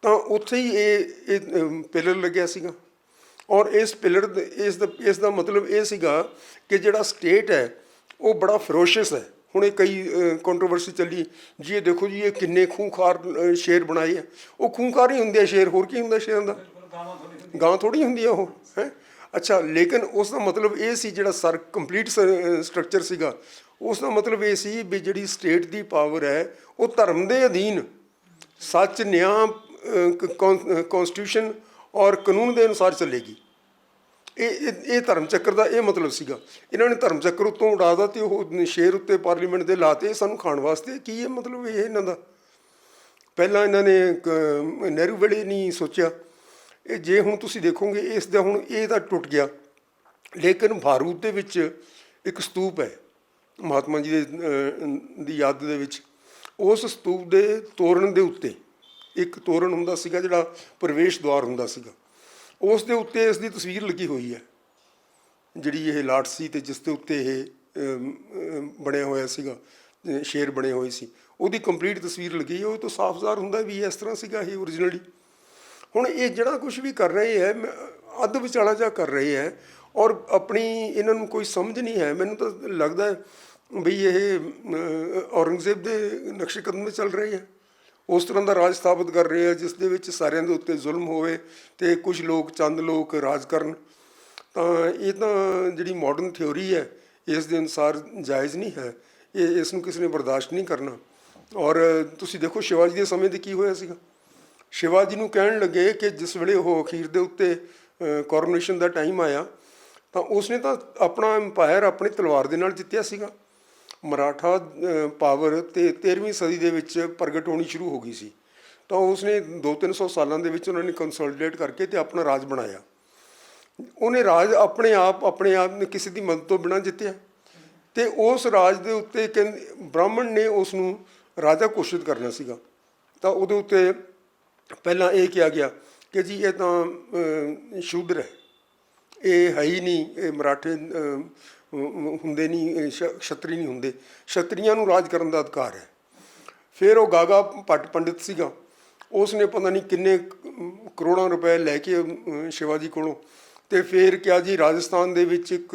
ਤਾਂ ਉੱਥੇ ਹੀ ਇਹ ਪਿਲਰ ਲੱਗਿਆ ਸੀਗਾ। ਔਰ ਇਸ ਪਿਲਰ ਇਸ ਦਾ ਮਤਲਬ ਇਹ ਸੀਗਾ ਕਿ ਜਿਹੜਾ ਸਟੇਟ ਹੈ ਉਹ ਬੜਾ ਫਰੋਸ਼ੀਅਸ ਹੈ। ਹੁਣ ਇਹ ਕਈ ਕੰਟਰੋਵਰਸੀ ਚੱਲੀ ਜੀ, ਇਹ ਦੇਖੋ ਜੀ ਇਹ ਕਿੰਨੇ ਖੂੰਖਾਰ ਸ਼ੇਰ ਬਣਾਏ ਆ। ਉਹ ਖੂੰਖਾਰ ਹੀ ਹੁੰਦੇ ਆ ਸ਼ੇਰ, ਹੋਰ ਕੀ ਹੁੰਦਾ ਸ਼ੇਰਾਂ ਦਾ? ਗਾਂ ਥੋੜ੍ਹੀ ਹੁੰਦੀ ਆ ਉਹ, ਹੈ। ਅੱਛਾ, ਲੇਕਿਨ ਉਸ ਦਾ ਮਤਲਬ ਇਹ ਸੀ, ਜਿਹੜਾ ਕੰਪਲੀਟ ਸਟਰਕਚਰ ਸੀਗਾ, ਉਸ ਦਾ ਮਤਲਬ ਇਹ ਸੀ ਵੀ ਜਿਹੜੀ ਸਟੇਟ ਦੀ ਪਾਵਰ ਹੈ ਉਹ ਧਰਮ ਦੇ ਅਧੀਨ ਸੱਚ, ਨਿਆਂ, ਕੌਨਸਟੀਟਿਊਸ਼ਨ ਔਰ ਕਾਨੂੰਨ ਦੇ ਅਨੁਸਾਰ ਚੱਲੇਗੀ। ਇਹ ਧਰਮ ਚੱਕਰ ਦਾ ਇਹ ਮਤਲਬ ਸੀਗਾ। ਇਹਨਾਂ ਨੇ ਧਰਮ ਚੱਕਰ ਉੱਤੋਂ ਉਡਾਦਾ ਅਤੇ ਉਹ ਸ਼ੇਰ ਉੱਤੇ ਪਾਰਲੀਮੈਂਟ ਦੇ ਲਾਤੇ ਸਾਨੂੰ ਖਾਣ ਵਾਸਤੇ। ਕੀ ਇਹ ਮਤਲਬ ਇਹ ਇਹਨਾਂ ਦਾ? ਪਹਿਲਾਂ ਇਹਨਾਂ ਨੇ ਨਹਿਰੂ ਵੇਲੇ ਨਹੀਂ ਸੋਚਿਆ। ਇਹ ਜੇ ਹੁਣ ਤੁਸੀਂ ਦੇਖੋਗੇ ਇਸ ਦਾ ਹੁਣ ਇਹ ਤਾਂ ਟੁੱਟ ਗਿਆ, ਲੇਕਿਨ ਭਾਰੂਤ ਦੇ ਵਿੱਚ ਇੱਕ ਸਤੂਪ ਹੈ ਮਹਾਤਮਾ ਜੀ ਦੀ ਯਾਦ ਦੇ ਵਿੱਚ। ਉਸ ਸਤੂਪ ਦੇ ਤੋਰਨ ਦੇ ਉੱਤੇ ਇੱਕ ਤੋਰਨ ਹੁੰਦਾ ਸੀਗਾ, ਜਿਹੜਾ ਪ੍ਰਵੇਸ਼ ਦੁਆਰ ਹੁੰਦਾ ਸੀਗਾ, ਉਸ ਦੇ ਉੱਤੇ ਇਸ ਦੀ ਤਸਵੀਰ ਲੱਗੀ ਹੋਈ ਹੈ, ਜਿਹੜੀ ਇਹ ਲਾਟ ਸੀ ਅਤੇ ਜਿਸ ਦੇ ਉੱਤੇ ਇਹ ਬਣਿਆ ਹੋਇਆ ਸੀਗਾ, ਸ਼ੇਰ ਬਣੇ ਹੋਏ ਸੀ, ਉਹਦੀ ਕੰਪਲੀਟ ਤਸਵੀਰ ਲੱਗੀ। ਉਹ ਤੋਂ ਸਾਫ਼ ਜ਼ਾਹਰ ਹੁੰਦਾ ਵੀ ਇਸ ਤਰ੍ਹਾਂ ਸੀਗਾ ਇਹ ਓਰੀਜਨਲੀ। ਹੁਣ ਇਹ ਜਿਹੜਾ ਕੁਛ ਵੀ ਕਰ ਰਹੇ ਹੈ, ਅੱਧ ਵਿਚਾਲਾ ਜਿਹਾ ਕਰ ਰਹੇ ਹੈ, ਔਰ ਆਪਣੀ ਇਹਨਾਂ ਨੂੰ ਕੋਈ ਸਮਝ ਨਹੀਂ ਹੈ। ਮੈਨੂੰ ਤਾਂ ਲੱਗਦਾ ਵੀ ਇਹ ਔਰੰਗਜ਼ੇਬ ਦੇ ਨਕਸ਼ੇ ਕਦਮ 'ਤੇ ਚੱਲ ਰਹੇ ਹੈ। ਉਸ ਤਰ੍ਹਾਂ ਦਾ ਰਾਜ ਸਥਾਪਿਤ ਕਰ ਰਹੇ ਆ ਜਿਸ ਦੇ ਵਿੱਚ ਸਾਰਿਆਂ ਦੇ ਉੱਤੇ ਜ਼ੁਲਮ ਹੋਵੇ ਅਤੇ ਕੁਝ ਲੋਕ, ਚੰਦ ਲੋਕ ਰਾਜ ਕਰਨ। ਤਾਂ ਇਹ ਤਾਂ ਜਿਹੜੀ ਮਾਡਰਨ ਥਿਊਰੀ ਹੈ ਇਸ ਦੇ ਅਨੁਸਾਰ ਜਾਇਜ਼ ਨਹੀਂ ਹੈ। ਇਸ ਨੂੰ ਕਿਸੇ ਨੇ ਬਰਦਾਸ਼ਤ ਨਹੀਂ ਕਰਨਾ। ਔਰ ਤੁਸੀਂ ਦੇਖੋ ਸ਼ਿਵਾਜੀ ਦੇ ਸਮੇਂ 'ਤੇ ਕੀ ਹੋਇਆ ਸੀਗਾ। ਸ਼ਿਵਾਜੀ ਨੂੰ ਕਹਿਣ ਲੱਗੇ ਕਿ ਜਿਸ ਵੇਲੇ ਉਹ ਅਖੀਰ ਦੇ ਉੱਤੇ ਕੋਰੋਨੇਸ਼ਨ ਦਾ ਟਾਈਮ ਆਇਆ ਤਾਂ ਉਸਨੇ ਤਾਂ ਆਪਣਾ ਅੰਪਾਇਰ ਆਪਣੀ ਤਲਵਾਰ ਦੇ ਨਾਲ ਜਿੱਤਿਆ ਸੀਗਾ। ਮਰਾਠਾ ਪਾਵਰ ਤੇ 13ਵੀਂ ਸਦੀ ਦੇ ਵਿੱਚ ਪ੍ਰਗਟ ਹੋਣੀ ਸ਼ੁਰੂ ਹੋ ਗਈ ਸੀ। ਤਾਂ ਉਸਨੇ 200-300 ਸਾਲਾਂ ਦੇ ਵਿੱਚ ਉਹਨਾਂ ਨੇ ਕੰਸੋਲੀਡੇਟ ਕਰਕੇ ਅਤੇ ਆਪਣਾ ਰਾਜ ਬਣਾਇਆ। ਉਹਨੇ ਰਾਜ ਆਪਣੇ ਆਪ ਨੇ ਕਿਸੇ ਦੀ ਮਦਦ ਤੋਂ ਬਿਨਾਂ ਜਿੱਤਿਆ। ਅਤੇ ਉਸ ਰਾਜ ਦੇ ਉੱਤੇ ਬ੍ਰਾਹਮਣ ਨੇ ਉਸ ਨੂੰ ਰਾਜਾ ਘੋਸ਼ਿਤ ਕਰਨਾ ਸੀਗਾ। ਤਾਂ ਉਹਦੇ ਉੱਤੇ ਪਹਿਲਾਂ ਇਹ ਕਿਹਾ ਗਿਆ ਕਿ ਜੀ ਇਹ ਤਾਂ ਸ਼ੂਦਰ ਹੈ, ਇਹ ਹੈ ਹੀ ਨਹੀਂ, ਇਹ ਮਰਾਠੇ ਹੁੰਦੇ ਨਹੀਂ, ਛਤਰੀ ਨਹੀਂ ਹੁੰਦੇ, ਛਤਰੀਆਂ ਨੂੰ ਰਾਜ ਕਰਨ ਦਾ ਅਧਿਕਾਰ ਹੈ। ਫਿਰ ਉਹ ਗਾਗਾ ਭੱਟ ਪੰਡਿਤ ਸੀਗਾ, ਉਸ ਨੇ ਪਤਾ ਨਹੀਂ ਕਿੰਨੇ ਕਰੋੜਾਂ ਰੁਪਏ ਲੈ ਕੇ ਸ਼ਿਵਾਜੀ ਕੋਲੋਂ, ਅਤੇ ਫਿਰ ਕਿਹਾ ਜੀ ਰਾਜਸਥਾਨ ਦੇ ਵਿੱਚ ਇੱਕ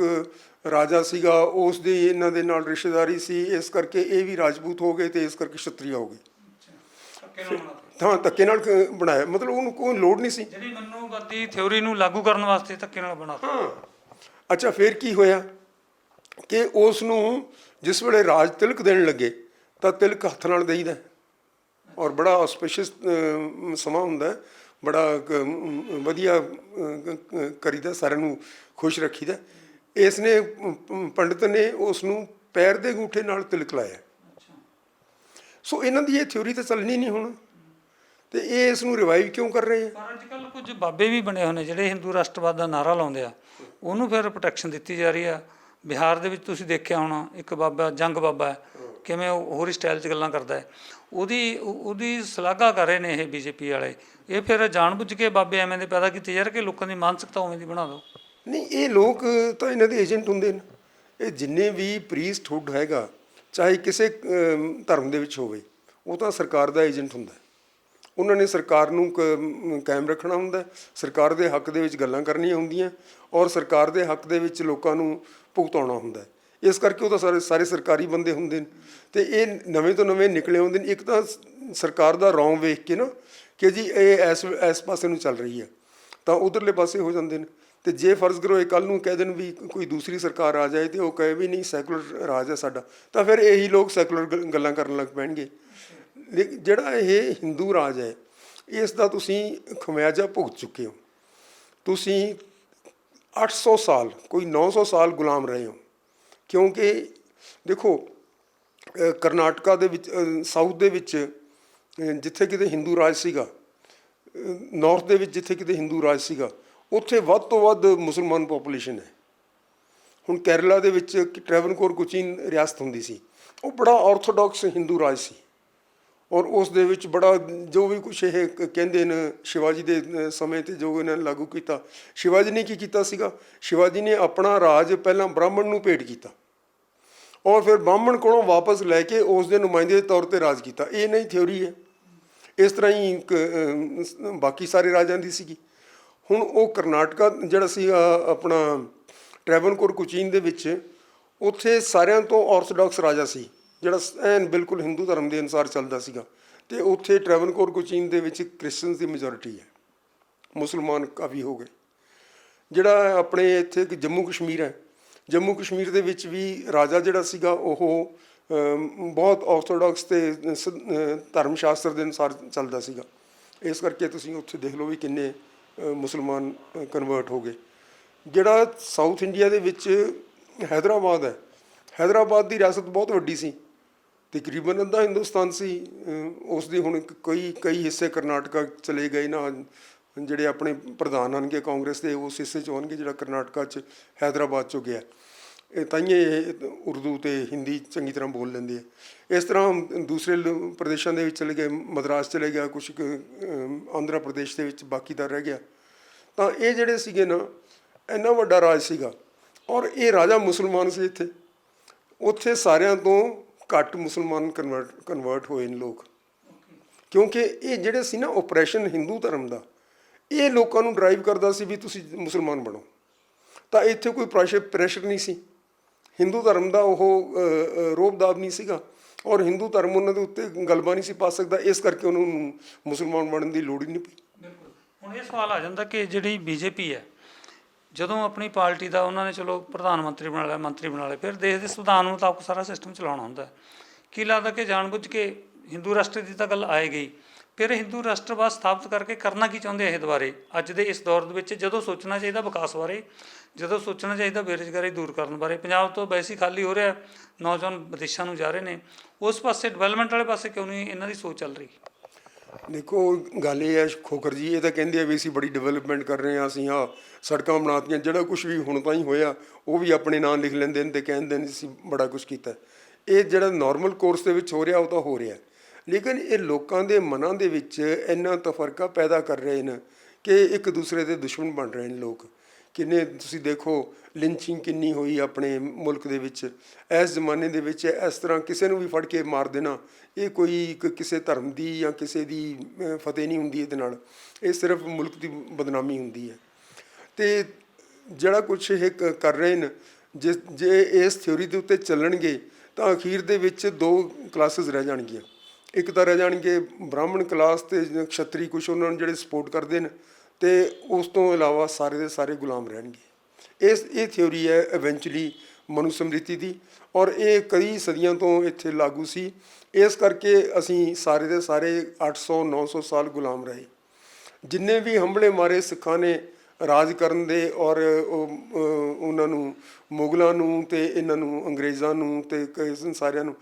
ਰਾਜਾ ਸੀਗਾ, ਉਸ ਦੀ ਇਹਨਾਂ ਦੇ ਨਾਲ ਰਿਸ਼ਤੇਦਾਰੀ ਸੀ, ਇਸ ਕਰਕੇ ਇਹ ਵੀ ਰਾਜਪੂਤ ਹੋ ਗਏ ਅਤੇ ਇਸ ਕਰਕੇ ਛਤਰੀਆ ਹੋ ਗਏ। ਹਾਂ, ਧੱਕੇ ਨਾਲ ਬਣਾਇਆ, ਮਤਲਬ ਉਹਨੂੰ ਕੋਈ ਲੋੜ ਨਹੀਂ ਸੀ। ਜਿਹੜੀ ਮਨੂਵਾਦੀ ਥਿਊਰੀ ਨੂੰ ਲਾਗੂ ਕਰਨ ਵਾਸਤੇ ਧੱਕੇ ਨਾਲ ਬਣਾ। ਹਾਂ, ਅੱਛਾ, ਫਿਰ ਕੀ ਹੋਇਆ ਕਿ ਉਸ ਨੂੰ ਜਿਸ ਵੇਲੇ ਰਾਜ ਤਿਲਕ ਦੇਣ ਲੱਗੇ ਤਾਂ ਤਿਲਕ ਹੱਥ ਨਾਲ ਦੇਈਦਾ, ਔਰ ਬੜਾ ਆਸਪੀਸ਼ੀਅਸ ਸਮਾਂ ਹੁੰਦਾ, ਬੜਾ ਵਧੀਆ ਕਰੀਦਾ, ਸਾਰਿਆਂ ਨੂੰ ਖੁਸ਼ ਰੱਖੀਦਾ। ਇਸ ਨੇ ਪੰਡਿਤ ਨੇ ਉਸ ਨੂੰ ਪੈਰ ਦੇ ਅੰਗੂਠੇ ਨਾਲ ਤਿਲਕ ਲਾਇਆ। ਸੋ ਇਹਨਾਂ ਦੀ ਇਹ ਥਿਊਰੀ ਤਾਂ ਚੱਲਣੀ ਨਹੀਂ ਹੁਣ, ਅਤੇ ਇਹ ਇਸ ਨੂੰ ਰਿਵਾਈਵ ਕਿਉਂ ਕਰ ਰਹੇ ਆ? ਪਰ ਅੱਜ ਕੱਲ੍ਹ ਕੁਝ ਬਾਬੇ ਵੀ ਬਣੇ ਹੋਏ ਨੇ ਜਿਹੜੇ ਹਿੰਦੂ ਰਾਸ਼ਟਰਵਾਦ ਦਾ ਨਾਅਰਾ ਲਾਉਂਦੇ ਆ, ਉਹਨੂੰ ਫਿਰ ਪ੍ਰੋਟੈਕਸ਼ਨ ਦਿੱਤੀ ਜਾ ਰਹੀ ਆ। ਬਿਹਾਰ ਦੇ ਵਿੱਚ ਤੁਸੀਂ ਦੇਖਿਆ ਹੋਣਾ, ਇੱਕ ਬਾਬਾ ਜੰਗ ਬਾਬਾ ਹੈ, ਕਿਵੇਂ ਉਹ ਹੋਰ ਹੀ ਸਟਾਈਲ 'ਚ ਗੱਲਾਂ ਕਰਦਾ ਹੈ, ਉਹਦੀ ਸ਼ਲਾਘਾ ਕਰ ਰਹੇ ਨੇ ਇਹ BJP ਵਾਲੇ। ਇਹ ਫਿਰ ਜਾਣਬੁੱਝ ਕੇ ਬਾਬੇ ਐਵੇਂ ਦੇ ਪੈਦਾ ਕੀਤੇ ਯਾਰ ਕਿ ਲੋਕਾਂ ਦੀ ਮਾਨਸਿਕਤਾ ਉਵੇਂ ਦੀ ਬਣਾ ਦਿਓ। ਨਹੀਂ, ਇਹ ਲੋਕ ਤਾਂ ਇਹਨਾਂ ਦੇ ਏਜੰਟ ਹੁੰਦੇ ਨੇ। ਇਹ ਜਿੰਨੇ ਵੀ ਪ੍ਰੀਸਟਹੁੱਡ ਹੈਗਾ, ਚਾਹੇ ਕਿਸੇ ਧਰਮ ਦੇ ਵਿੱਚ ਹੋਵੇ, ਉਹ ਤਾਂ ਸਰਕਾਰ ਦਾ ਏਜੰਟ ਹੁੰਦਾ। ਉਹਨਾਂ ਨੇ ਸਰਕਾਰ ਨੂੰ ਕਾਇਮ ਰੱਖਣਾ ਹੁੰਦਾ, ਸਰਕਾਰ ਦੇ ਹੱਕ ਦੇ ਵਿੱਚ ਗੱਲਾਂ ਕਰਨੀਆਂ ਹੁੰਦੀਆਂ, ਔਰ ਸਰਕਾਰ ਦੇ ਹੱਕ ਦੇ ਵਿੱਚ ਲੋਕਾਂ ਨੂੰ ਭੁਗਤਾਉਣਾ ਹੁੰਦਾ। ਇਸ ਕਰਕੇ ਉਹ ਤਾਂ ਸਾਰੇ ਸਰਕਾਰੀ ਬੰਦੇ ਹੁੰਦੇ ਨੇ, ਅਤੇ ਇਹ ਨਵੇਂ ਤੋਂ ਨਵੇਂ ਨਿਕਲੇ ਹੁੰਦੇ ਨੇ। ਇੱਕ ਤਾਂ ਸਰਕਾਰ ਦਾ ਰੌਂਗ ਵੇਖ ਕੇ ਨਾ ਕਿ ਜੀ ਇਹ ਇਸ ਪਾਸੇ ਨੂੰ ਚੱਲ ਰਹੀ ਹੈ, ਤਾਂ ਉਧਰਲੇ ਪਾਸੇ ਹੋ ਜਾਂਦੇ ਨੇ। ਅਤੇ ਜੇ ਫਰਜ਼ ਕਰੋ ਇਹ ਕੱਲ੍ਹ ਨੂੰ ਕਹਿ ਦੇਣ ਵੀ ਕੋਈ ਦੂਸਰੀ ਸਰਕਾਰ ਆ ਜਾਏ ਅਤੇ ਉਹ ਕਹੇ ਵੀ ਨਹੀਂ ਸੈਕੂਲਰ ਰਾਜ ਹੈ ਸਾਡਾ, ਤਾਂ ਫਿਰ ਇਹੀ ਲੋਕ ਸੈਕੂਲਰ ਗੱਲਾਂ ਕਰਨ ਲੱਗ ਪੈਣਗੇ। ਜਿਹੜਾ ਇਹ ਹਿੰਦੂ ਰਾਜ ਹੈ, ਇਸ ਦਾ ਤੁਸੀਂ ਖਮਿਆਜਾ ਭੁਗਤ ਚੁੱਕੇ ਹੋ। ਤੁਸੀਂ 800 ਸਾਲ, ਕੋਈ 900 ਸਾਲ ਗੁਲਾਮ ਰਹੇ ਹੋ। ਕਿਉਂਕਿ ਦੇਖੋ ਕਰਨਾਟਕਾ ਦੇ ਵਿੱਚ, ਸਾਊਥ ਦੇ ਵਿੱਚ ਜਿੱਥੇ ਕਿਤੇ ਹਿੰਦੂ ਰਾਜ ਸੀਗਾ, ਨਾਰਥ ਦੇ ਵਿੱਚ ਜਿੱਥੇ ਕਿਤੇ ਹਿੰਦੂ ਰਾਜ ਸੀਗਾ, ਉੱਥੇ ਵੱਧ ਤੋਂ ਵੱਧ ਮੁਸਲਮਾਨ ਪੋਪੂਲੇਸ਼ਨ ਹੈ। ਹੁਣ ਕੇਰਲਾ ਦੇ ਵਿੱਚ ਟ੍ਰੈਵਨਕੋਰ ਕੋਚੀਨ ਰਿਆਸਤ ਹੁੰਦੀ ਸੀ, ਉਹ ਬੜਾ ਆਰਥੋਡਾਕਸ ਹਿੰਦੂ ਰਾਜ ਸੀ। ਔਰ ਉਸ ਦੇ ਵਿੱਚ ਬੜਾ ਜੋ ਵੀ ਕੁਛ ਇਹ ਕਹਿੰਦੇ ਨੇ ਸ਼ਿਵਾਜੀ ਦੇ ਸਮੇਂ 'ਤੇ ਜੋ ਇਹਨਾਂ ਨੇ ਲਾਗੂ ਕੀਤਾ। ਸ਼ਿਵਾਜੀ ਨੇ ਕੀ ਕੀਤਾ ਸੀਗਾ, ਸ਼ਿਵਾਜੀ ਨੇ ਆਪਣਾ ਰਾਜ ਪਹਿਲਾਂ ਬ੍ਰਾਹਮਣ ਨੂੰ ਭੇਟ ਕੀਤਾ ਔਰ ਫਿਰ ਬ੍ਰਾਹਮਣ ਕੋਲੋਂ ਵਾਪਸ ਲੈ ਕੇ ਉਸ ਦੇ ਨੁਮਾਇੰਦੇ ਦੇ ਤੌਰ 'ਤੇ ਰਾਜ ਕੀਤਾ। ਇਹ ਨਹੀਂ ਥਿਊਰੀ ਹੈ, ਇਸ ਤਰ੍ਹਾਂ ਹੀ ਬਾਕੀ ਸਾਰੇ ਰਾਜਾਂ ਦੀ ਸੀਗੀ। ਹੁਣ ਉਹ ਕਰਨਾਟਕਾ ਜਿਹੜਾ ਸੀਗਾ ਆਪਣਾ ਟ੍ਰੈਵਨਕੋਰ ਕੋਚੀਨ ਦੇ ਵਿੱਚ, ਉੱਥੇ ਸਾਰਿਆਂ ਤੋਂ ਆਰਥੋਡਾਕਸ ਰਾਜਾ ਸੀ ਜਿਹੜਾ ਐਨ ਬਿਲਕੁਲ ਹਿੰਦੂ ਧਰਮ ਦੇ ਅਨੁਸਾਰ ਚੱਲਦਾ ਸੀਗਾ। ਅਤੇ ਉੱਥੇ ਟ੍ਰੈਵਨਕੋਰ ਕੋਚੀਨ ਦੇ ਵਿੱਚ ਕ੍ਰਿਸਚਨਸ ਦੀ ਮੈਜੋਰਿਟੀ ਹੈ, ਮੁਸਲਮਾਨ ਕਾਫੀ ਹੋ ਗਏ। ਜਿਹੜਾ ਆਪਣੇ ਇੱਥੇ ਇੱਕ ਜੰਮੂ ਕਸ਼ਮੀਰ ਹੈ, ਜੰਮੂ ਕਸ਼ਮੀਰ ਦੇ ਵਿੱਚ ਵੀ ਰਾਜਾ ਜਿਹੜਾ ਸੀਗਾ ਉਹ ਬਹੁਤ ਆਰਥੋਡਾਕਸ ਅਤੇ ਧਰਮ ਸ਼ਾਸਤਰ ਦੇ ਅਨੁਸਾਰ ਚੱਲਦਾ ਸੀਗਾ। ਇਸ ਕਰਕੇ ਤੁਸੀਂ ਉੱਥੇ ਦੇਖ ਲਓ ਵੀ ਕਿੰਨੇ ਮੁਸਲਮਾਨ ਕਨਵਰਟ ਹੋ ਗਏ। ਜਿਹੜਾ ਸਾਊਥ ਇੰਡੀਆ ਦੇ ਵਿੱਚ ਹੈਦਰਾਬਾਦ ਹੈ, ਹੈਦਰਾਬਾਦ ਦੀ ਰਿਆਸਤ ਬਹੁਤ ਵੱਡੀ ਸੀ, ਤਕਰੀਬਨ ਅੱਧਾ ਹਿੰਦੁਸਤਾਨ ਸੀ। ਉਸ ਦੀ ਹੁਣ ਕਈ ਹਿੱਸੇ ਕਰਨਾਟਕਾ ਚਲੇ ਗਏ ਨਾ, ਜਿਹੜੇ ਆਪਣੇ ਪ੍ਰਧਾਨ ਆਉਣਗੇ ਕਾਂਗਰਸ ਦੇ ਉਸ ਹਿੱਸੇ 'ਚ ਹੋਣਗੇ ਜਿਹੜਾ ਕਰਨਾਟਕਾ 'ਚ ਹੈਦਰਾਬਾਦ 'ਚੋਂ ਗਿਆ। ਇਹ ਤਾਈਏ ਇਹ ਉਰਦੂ ਅਤੇ ਹਿੰਦੀ ਚੰਗੀ ਤਰ੍ਹਾਂ ਬੋਲ ਲੈਂਦੇ ਆ। ਇਸ ਤਰ੍ਹਾਂ ਦੂਸਰੇ ਪ੍ਰਦੇਸ਼ਾਂ ਦੇ ਵਿੱਚ ਚਲੇ ਗਏ, ਮਦਰਾਸ ਚਲੇ ਗਿਆ, ਕੁਛ ਆਂਧਰਾ ਪ੍ਰਦੇਸ਼ ਦੇ ਵਿੱਚ ਬਾਕੀ ਦਾ ਰਹਿ ਗਿਆ। ਤਾਂ ਇਹ ਜਿਹੜੇ ਸੀਗੇ ਨਾ, ਇੰਨਾ ਵੱਡਾ ਰਾਜ ਸੀਗਾ ਔਰ ਇਹ ਰਾਜਾ ਮੁਸਲਮਾਨ ਸੀ। ਇੱਥੇ ਉੱਥੇ ਸਾਰਿਆਂ ਤੋਂ ਘੱਟ ਮੁਸਲਮਾਨ ਕਨਵਰਟ ਹੋਏ ਨੇ ਲੋਕ, ਕਿਉਂਕਿ ਇਹ ਜਿਹੜੇ ਸੀ ਨਾ ਓਪਰੇਸ਼ਨ ਹਿੰਦੂ ਧਰਮ ਦਾ, ਇਹ ਲੋਕਾਂ ਨੂੰ ਡਰਾਈਵ ਕਰਦਾ ਸੀ ਵੀ ਤੁਸੀਂ ਮੁਸਲਮਾਨ ਬਣੋ। ਤਾਂ ਇੱਥੇ ਕੋਈ ਪ੍ਰੈਸ਼ਰ ਨਹੀਂ ਸੀ, ਹਿੰਦੂ ਧਰਮ ਦਾ ਉਹ ਰੋਹਬ-ਦਾਬ ਨਹੀਂ ਸੀਗਾ ਔਰ ਹਿੰਦੂ ਧਰਮ ਉਹਨਾਂ ਦੇ ਉੱਤੇ ਗਲਬਾ ਨਹੀਂ ਸੀ ਪਾ ਸਕਦਾ। ਇਸ ਕਰਕੇ ਉਹਨਾਂ ਨੂੰ ਮੁਸਲਮਾਨ ਬਣਨ ਦੀ ਲੋੜ ਹੀ ਨਹੀਂ ਪਈ। ਬਿਲਕੁਲ। ਹੁਣ ਇਹ ਸਵਾਲ ਆ ਜਾਂਦਾ ਕਿ ਜਿਹੜੀ ਬੀਜੇਪੀ ਹੈ, ਜਦੋਂ ਆਪਣੀ ਪਾਰਟੀ ਦਾ ਉਹਨਾਂ ਨੇ ਚਲੋ ਪ੍ਰਧਾਨ ਮੰਤਰੀ ਬਣਾ ਲਿਆ, ਮੰਤਰੀ ਬਣਾ ਲਿਆ, ਫਿਰ ਦੇਸ਼ ਦੇ ਸੰਵਿਧਾਨ ਮੁਤਾਬਕ ਸਾਰਾ ਸਿਸਟਮ ਚਲਾਉਣਾ ਹੁੰਦਾ। ਕੀ ਲੱਗਦਾ ਕਿ ਜਾਣਬੁੱਝ ਕੇ ਹਿੰਦੂ ਰਾਸ਼ਟਰ ਦੀ ਤਾਂ ਗੱਲ ਆਏ ਗਈ, ਫਿਰ ਹਿੰਦੂ ਰਾਸ਼ਟਰਵਾਦ ਸਥਾਪਿਤ ਕਰਕੇ ਕਰਨਾ ਕੀ ਚਾਹੁੰਦੇ ਆ ਇਹ ਦੁਬਾਰੇ ਅੱਜ ਦੇ ਇਸ ਦੌਰ ਦੇ ਵਿੱਚ, ਜਦੋਂ ਸੋਚਣਾ ਚਾਹੀਦਾ ਵਿਕਾਸ ਬਾਰੇ, ਜਦੋਂ ਸੋਚਣਾ ਚਾਹੀਦਾ ਬੇਰੁਜ਼ਗਾਰੀ ਦੂਰ ਕਰਨ ਬਾਰੇ? ਪੰਜਾਬ ਤੋਂ ਵੈਸੇ ਹੀ ਖਾਲੀ ਹੋ ਰਿਹਾ, ਨੌਜਵਾਨ ਵਿਦੇਸ਼ਾਂ ਨੂੰ ਜਾ ਰਹੇ ਨੇ, ਉਸ ਪਾਸੇ ਡਿਵੈਲਪਮੈਂਟ ਵਾਲੇ ਪਾਸੇ ਕਿਉਂ ਨਹੀਂ ਇਹਨਾਂ ਦੀ ਸੋਚ ਚੱਲ ਰਹੀ? ਦੇਖੋ ਗੱਲ ਇਹ ਹੈ ਖੋਖਰ ਜੀ, ਇਹ ਤਾਂ ਕਹਿੰਦੇ ਆ ਵੀ ਅਸੀਂ ਬੜੀ ਡਿਵੈਲਪਮੈਂਟ ਕਰ ਰਹੇ ਹਾਂ, ਅਸੀਂ ਆਹ ਸੜਕਾਂ ਬਣਾਤੀਆਂ, ਜਿਹੜਾ ਕੁਛ ਵੀ ਹੁਣ ਤਾਈਂ ਹੋਇਆ ਉਹ ਵੀ ਆਪਣੇ ਨਾਂ ਲਿਖ ਲੈਂਦੇ ਨੇ ਅਤੇ ਕਹਿੰਦੇ ਨੇ ਅਸੀਂ ਬੜਾ ਕੁਛ ਕੀਤਾ। ਇਹ ਜਿਹੜਾ ਨੋਰਮਲ ਕੋਰਸ ਦੇ ਵਿੱਚ ਹੋ ਰਿਹਾ ਉਹ ਤਾਂ ਹੋ ਰਿਹਾ, ਲੇਕਿਨ ਇਹ ਲੋਕਾਂ ਦੇ ਮਨਾਂ ਦੇ ਵਿੱਚ ਇੰਨਾ ਤਫਰਕਾ ਪੈਦਾ ਕਰ ਰਹੇ ਨੇ ਕਿ ਇੱਕ ਦੂਸਰੇ ਦੇ ਦੁਸ਼ਮਣ ਬਣ ਰਹੇ ਨੇ ਲੋਕ। ਕਿੰਨੇ ਤੁਸੀਂ ਦੇਖੋ ਲਿੰਚਿੰਗ ਕਿੰਨੀ ਹੋਈ ਆਪਣੇ ਮੁਲਕ ਦੇ ਵਿੱਚ। ਇਸ ਜ਼ਮਾਨੇ ਦੇ ਵਿੱਚ ਇਸ ਤਰ੍ਹਾਂ ਕਿਸੇ ਨੂੰ ਵੀ ਫੜ ਕੇ ਮਾਰ ਦੇਣਾ, ਇਹ ਕੋਈ ਕਿਸੇ ਧਰਮ ਦੀ ਜਾਂ ਕਿਸੇ ਦੀ ਫਤਿਹ ਨਹੀਂ ਹੁੰਦੀ ਇਹਦੇ ਨਾਲ, ਇਹ ਸਿਰਫ ਮੁਲਕ ਦੀ ਬਦਨਾਮੀ ਹੁੰਦੀ ਹੈ। ਅਤੇ ਜਿਹੜਾ ਕੁਛ ਇਹ ਕਰ ਰਹੇ ਨੇ, ਜੇ ਇਸ ਥਿਊਰੀ ਦੇ ਉੱਤੇ ਚੱਲਣਗੇ ਤਾਂ ਅਖੀਰ ਦੇ ਵਿੱਚ ਦੋ ਕਲਾਸਿਸ ਰਹਿ ਜਾਣਗੀਆਂ। ਇੱਕ ਤਾਂ ਰਹਿ ਜਾਣਗੇ ਬ੍ਰਾਹਮਣ ਕਲਾਸ ਅਤੇ ਖੱਤਰੀ, ਕੁਛ ਉਹਨਾਂ ਨੂੰ ਜਿਹੜੇ ਸਪੋਰਟ ਕਰਦੇ ਨੇ, ਅਤੇ ਉਸ ਤੋਂ ਇਲਾਵਾ ਸਾਰੇ ਦੇ ਸਾਰੇ ਗੁਲਾਮ ਰਹਿਣਗੇ। ਇਹ ਥਿਊਰੀ ਹੈ ਇਵੈਂਚੁਅਲੀ ਮਨੂ ਸਮ੍ਰਿਤੀ ਦੀ, ਔਰ ਇਹ ਕਈ ਸਦੀਆਂ ਤੋਂ ਇੱਥੇ ਲਾਗੂ ਸੀ। ਇਸ ਕਰਕੇ ਅਸੀਂ ਸਾਰੇ ਦੇ ਸਾਰੇ 800-900 ਸਾਲ ਗੁਲਾਮ ਰਹੇ। ਜਿੰਨੇ ਵੀ ਹੰਭਲੇ ਮਾਰੇ ਸਿੱਖਾਂ ਨੇ ਰਾਜ ਕਰਨ ਦੇ, ਔਰ ਉਹਨਾਂ ਨੂੰ ਮੁਗਲਾਂ ਨੂੰ ਅਤੇ ਇਹਨਾਂ ਨੂੰ ਅੰਗਰੇਜ਼ਾਂ ਨੂੰ ਅਤੇ ਸਾਰਿਆਂ ਨੂੰ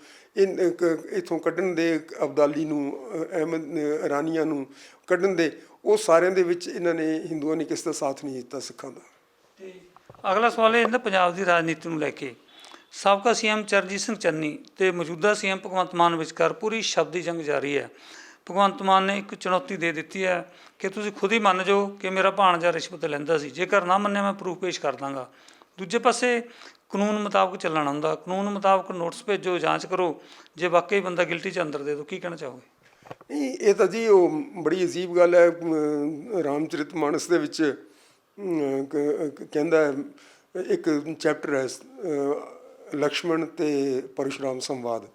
ਇੱਥੋਂ ਕੱਢਣ ਦੇ, ਅਬਦਾਲੀ ਨੂੰ, ਅਹਿਮਦ ਇਰਾਨੀਆਂ ਨੂੰ ਕੱਢਣ ਦੇ, ਉਹ ਸਾਰਿਆਂ ਦੇ ਵਿੱਚ ਇਹਨਾਂ ਨੇ ਹਿੰਦੂਆਂ ਨੇ ਕਿਸੇ ਦਾ ਸਾਥ ਨਹੀਂ ਦਿੱਤਾ ਸਿੱਖਾਂ ਦਾ। ਅਤੇ ਅਗਲਾ ਸਵਾਲ ਇਹ ਹੁੰਦਾ ਪੰਜਾਬ ਦੀ ਰਾਜਨੀਤੀ ਨੂੰ ਲੈ ਕੇ, ਸਾਬਕਾ CM ਚਰਨਜੀਤ ਸਿੰਘ ਚੰਨੀ ਅਤੇ ਮੌਜੂਦਾ CM ਭਗਵੰਤ ਮਾਨ ਵਿਚਕਾਰ ਪੂਰੀ ਸ਼ਬਦੀ ਜੰਗ ਜਾਰੀ ਹੈ। ਭਗਵੰਤ ਮਾਨ ਨੇ ਇੱਕ ਚੁਣੌਤੀ ਦੇ ਦਿੱਤੀ ਹੈ ਕਿ ਤੁਸੀਂ ਖੁਦ ਹੀ ਮੰਨ ਜਾਓ ਕਿ ਮੇਰਾ ਭਾਣਜਾ ਰਿਸ਼ਵਤ ਲੈਂਦਾ ਸੀ, ਜੇਕਰ ਨਾ ਮੰਨਿਆ ਮੈਂ ਪ੍ਰੂਫ ਪੇਸ਼ ਕਰ ਦਾਂਗਾ। ਦੂਜੇ ਪਾਸੇ ਕਾਨੂੰਨ ਮੁਤਾਬਕ ਚੱਲਣਾ ਹੁੰਦਾ, ਕਾਨੂੰਨ ਮੁਤਾਬਕ ਨੋਟਿਸ ਭੇਜੋ, ਜਾਂਚ ਕਰੋ, ਜੇ ਵਾਕਈ ਬੰਦਾ ਗਿਲਟੀ 'ਚ ਅੰਦਰ ਦੇ ਦਿਓ। ਕੀ ਕਹਿਣਾ ਚਾਹੋਗੇ? ਨਹੀਂ, ਇਹ ਤਾਂ ਜੀ ਉਹ ਬੜੀ ਅਜੀਬ ਗੱਲ ਹੈ। ਰਾਮਚਰਿਤ ਮਾਨਸ ਦੇ ਵਿੱਚ ਕਹਿੰਦਾ ਇੱਕ ਚੈਪਟਰ ਹੈ ਲਕਸ਼ਮਣ ਅਤੇ ਪਰਸ਼ੁਰਾਮ ਸੰਵਾਦ,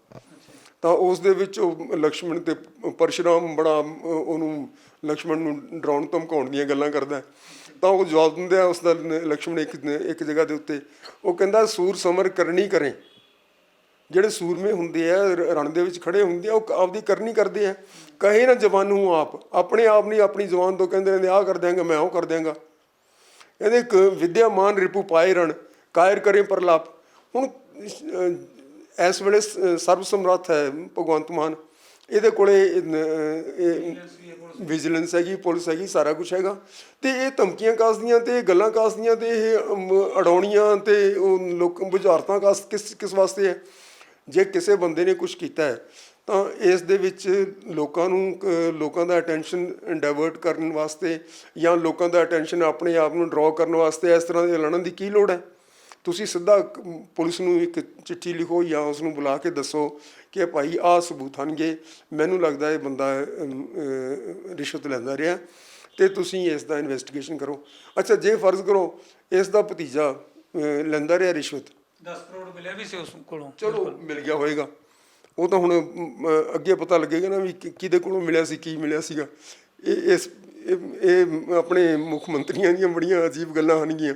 ਤਾਂ ਉਸ ਦੇ ਵਿੱਚ ਉਹ ਲਕਸ਼ਮਣ ਅਤੇ ਪਰਸ਼ੁਰਾਮ ਬੜਾ ਉਹਨੂੰ ਲਕਸ਼ਮਣ ਨੂੰ ਡਰਾਉਣ ਧਮਕਾਉਣ ਦੀਆਂ ਗੱਲਾਂ ਕਰਦਾ। ਤਾਂ ਉਹ ਜਵਾਬ ਦਿੰਦੇ ਆ ਉਸ ਦਾ ਲਕਸ਼ਮਣ ਇੱਕ ਜਗ੍ਹਾ ਦੇ ਉੱਤੇ, ਉਹ ਕਹਿੰਦਾ ਸੂਰ ਸਮਰ ਕਰਨੀ ਕਰੇ। ਜਿਹੜੇ ਸੂਰਮੇ ਹੁੰਦੇ ਆ ਰਣ ਦੇ ਵਿੱਚ ਖੜੇ ਹੁੰਦੇ ਆ, ਉਹ ਆਪਦੀ ਕਰਨੀ ਕਰਦੇ ਆ। ਕਹੇ ਨਾ ਜਵਾਨ ਨੂੰ ਆਪਣੇ ਆਪ ਨਹੀਂ, ਆਪਣੀ ਜਵਾਨ ਤੋਂ ਕਹਿੰਦੇ ਰਹਿੰਦੇ ਆਹ ਕਰ ਦਿਆਂਗਾ, ਮੈਂ ਉਹ ਕਰ ਦਿਆਂਗਾ। ਕਹਿੰਦੇ ਇੱਕ ਵਿਦਿਆਮਾਨ ਰਿਪੂ ਪਾਏ ਰਣ, ਕਾਇਰ ਕਰੇ ਪ੍ਰਲਾਪ। ਹੁਣ ਇਸ ਵੇਲੇ ਸਰਬ ਸਮਰੱਥ ਹੈ ਭਗਵੰਤ ਮਾਨ, ਇਹਦੇ ਕੋਲ ਵਿਜੀਲੈਂਸ ਹੈਗੀ, ਪੁਲਿਸ ਹੈਗੀ, ਸਾਰਾ ਕੁਛ ਹੈਗਾ, ਅਤੇ ਇਹ ਧਮਕੀਆਂ ਕੱਸਦੀਆਂ ਅਤੇ ਇਹ ਗੱਲਾਂ ਕੱਸਦੀਆਂ ਅਤੇ ਇਹ ਅਡਾਉਣੀਆਂ ਅਤੇ ਉਹ ਲੋਕ ਬੁਝਾਰਤਾਂ ਕਿਸ ਵਾਸਤੇ ਹੈ? ਜੇ ਕਿਸੇ ਬੰਦੇ ਨੇ ਕੁਛ ਕੀਤਾ ਹੈ ਤਾਂ ਇਸ ਦੇ ਵਿੱਚ ਲੋਕਾਂ ਦਾ ਅਟੈਂਸ਼ਨ ਡਾਇਵਰਟ ਕਰਨ ਵਾਸਤੇ ਜਾਂ ਲੋਕਾਂ ਦਾ ਅਟੈਂਸ਼ਨ ਆਪਣੇ ਆਪ ਨੂੰ ਡਰਾਅ ਕਰਨ ਵਾਸਤੇ ਇਸ ਤਰ੍ਹਾਂ ਦੇ ਲੜਨ ਦੀ ਕੀ ਲੋੜ ਹੈ। ਤੁਸੀਂ ਸਿੱਧਾ ਪੁਲਿਸ ਨੂੰ ਇੱਕ ਚਿੱਠੀ ਲਿਖੋ ਜਾਂ ਉਸ ਨੂੰ ਬੁਲਾ ਕੇ ਦੱਸੋ ਕਿ ਭਾਈ ਆਹ ਸਬੂਤ ਹਨਗੇ, ਮੈਨੂੰ ਲੱਗਦਾ ਇਹ ਬੰਦਾ ਰਿਸ਼ਵਤ ਲੈਂਦਾ ਰਿਹਾ ਅਤੇ ਤੁਸੀਂ ਇਸ ਦਾ ਇਨਵੈਸਟੀਗੇਸ਼ਨ ਕਰੋ। ਅੱਛਾ, ਜੇ ਫਰਜ਼ ਕਰੋ ਇਸ ਦਾ ਭਤੀਜਾ ਲੈਂਦਾ ਰਿਹਾ ਰਿਸ਼ਵਤ, 10 ਕਰੋੜ ਮਿਲਿਆ ਵੀ ਸੀ ਉਸ ਕੋਲੋਂ, ਚਲੋ ਮਿਲ ਗਿਆ ਹੋਏਗਾ, ਉਹ ਤਾਂ ਹੁਣ ਅੱਗੇ ਪਤਾ ਲੱਗੇਗਾ ਨਾ ਵੀ ਕਿਹਦੇ ਕੋਲੋਂ ਮਿਲਿਆ ਸੀ, ਕੀ ਮਿਲਿਆ ਸੀਗਾ। ਇਹ ਆਪਣੇ ਮੁੱਖ ਮੰਤਰੀਆਂ ਦੀਆਂ ਬੜੀਆਂ ਅਜੀਬ ਗੱਲਾਂ ਹਨਗੀਆਂ।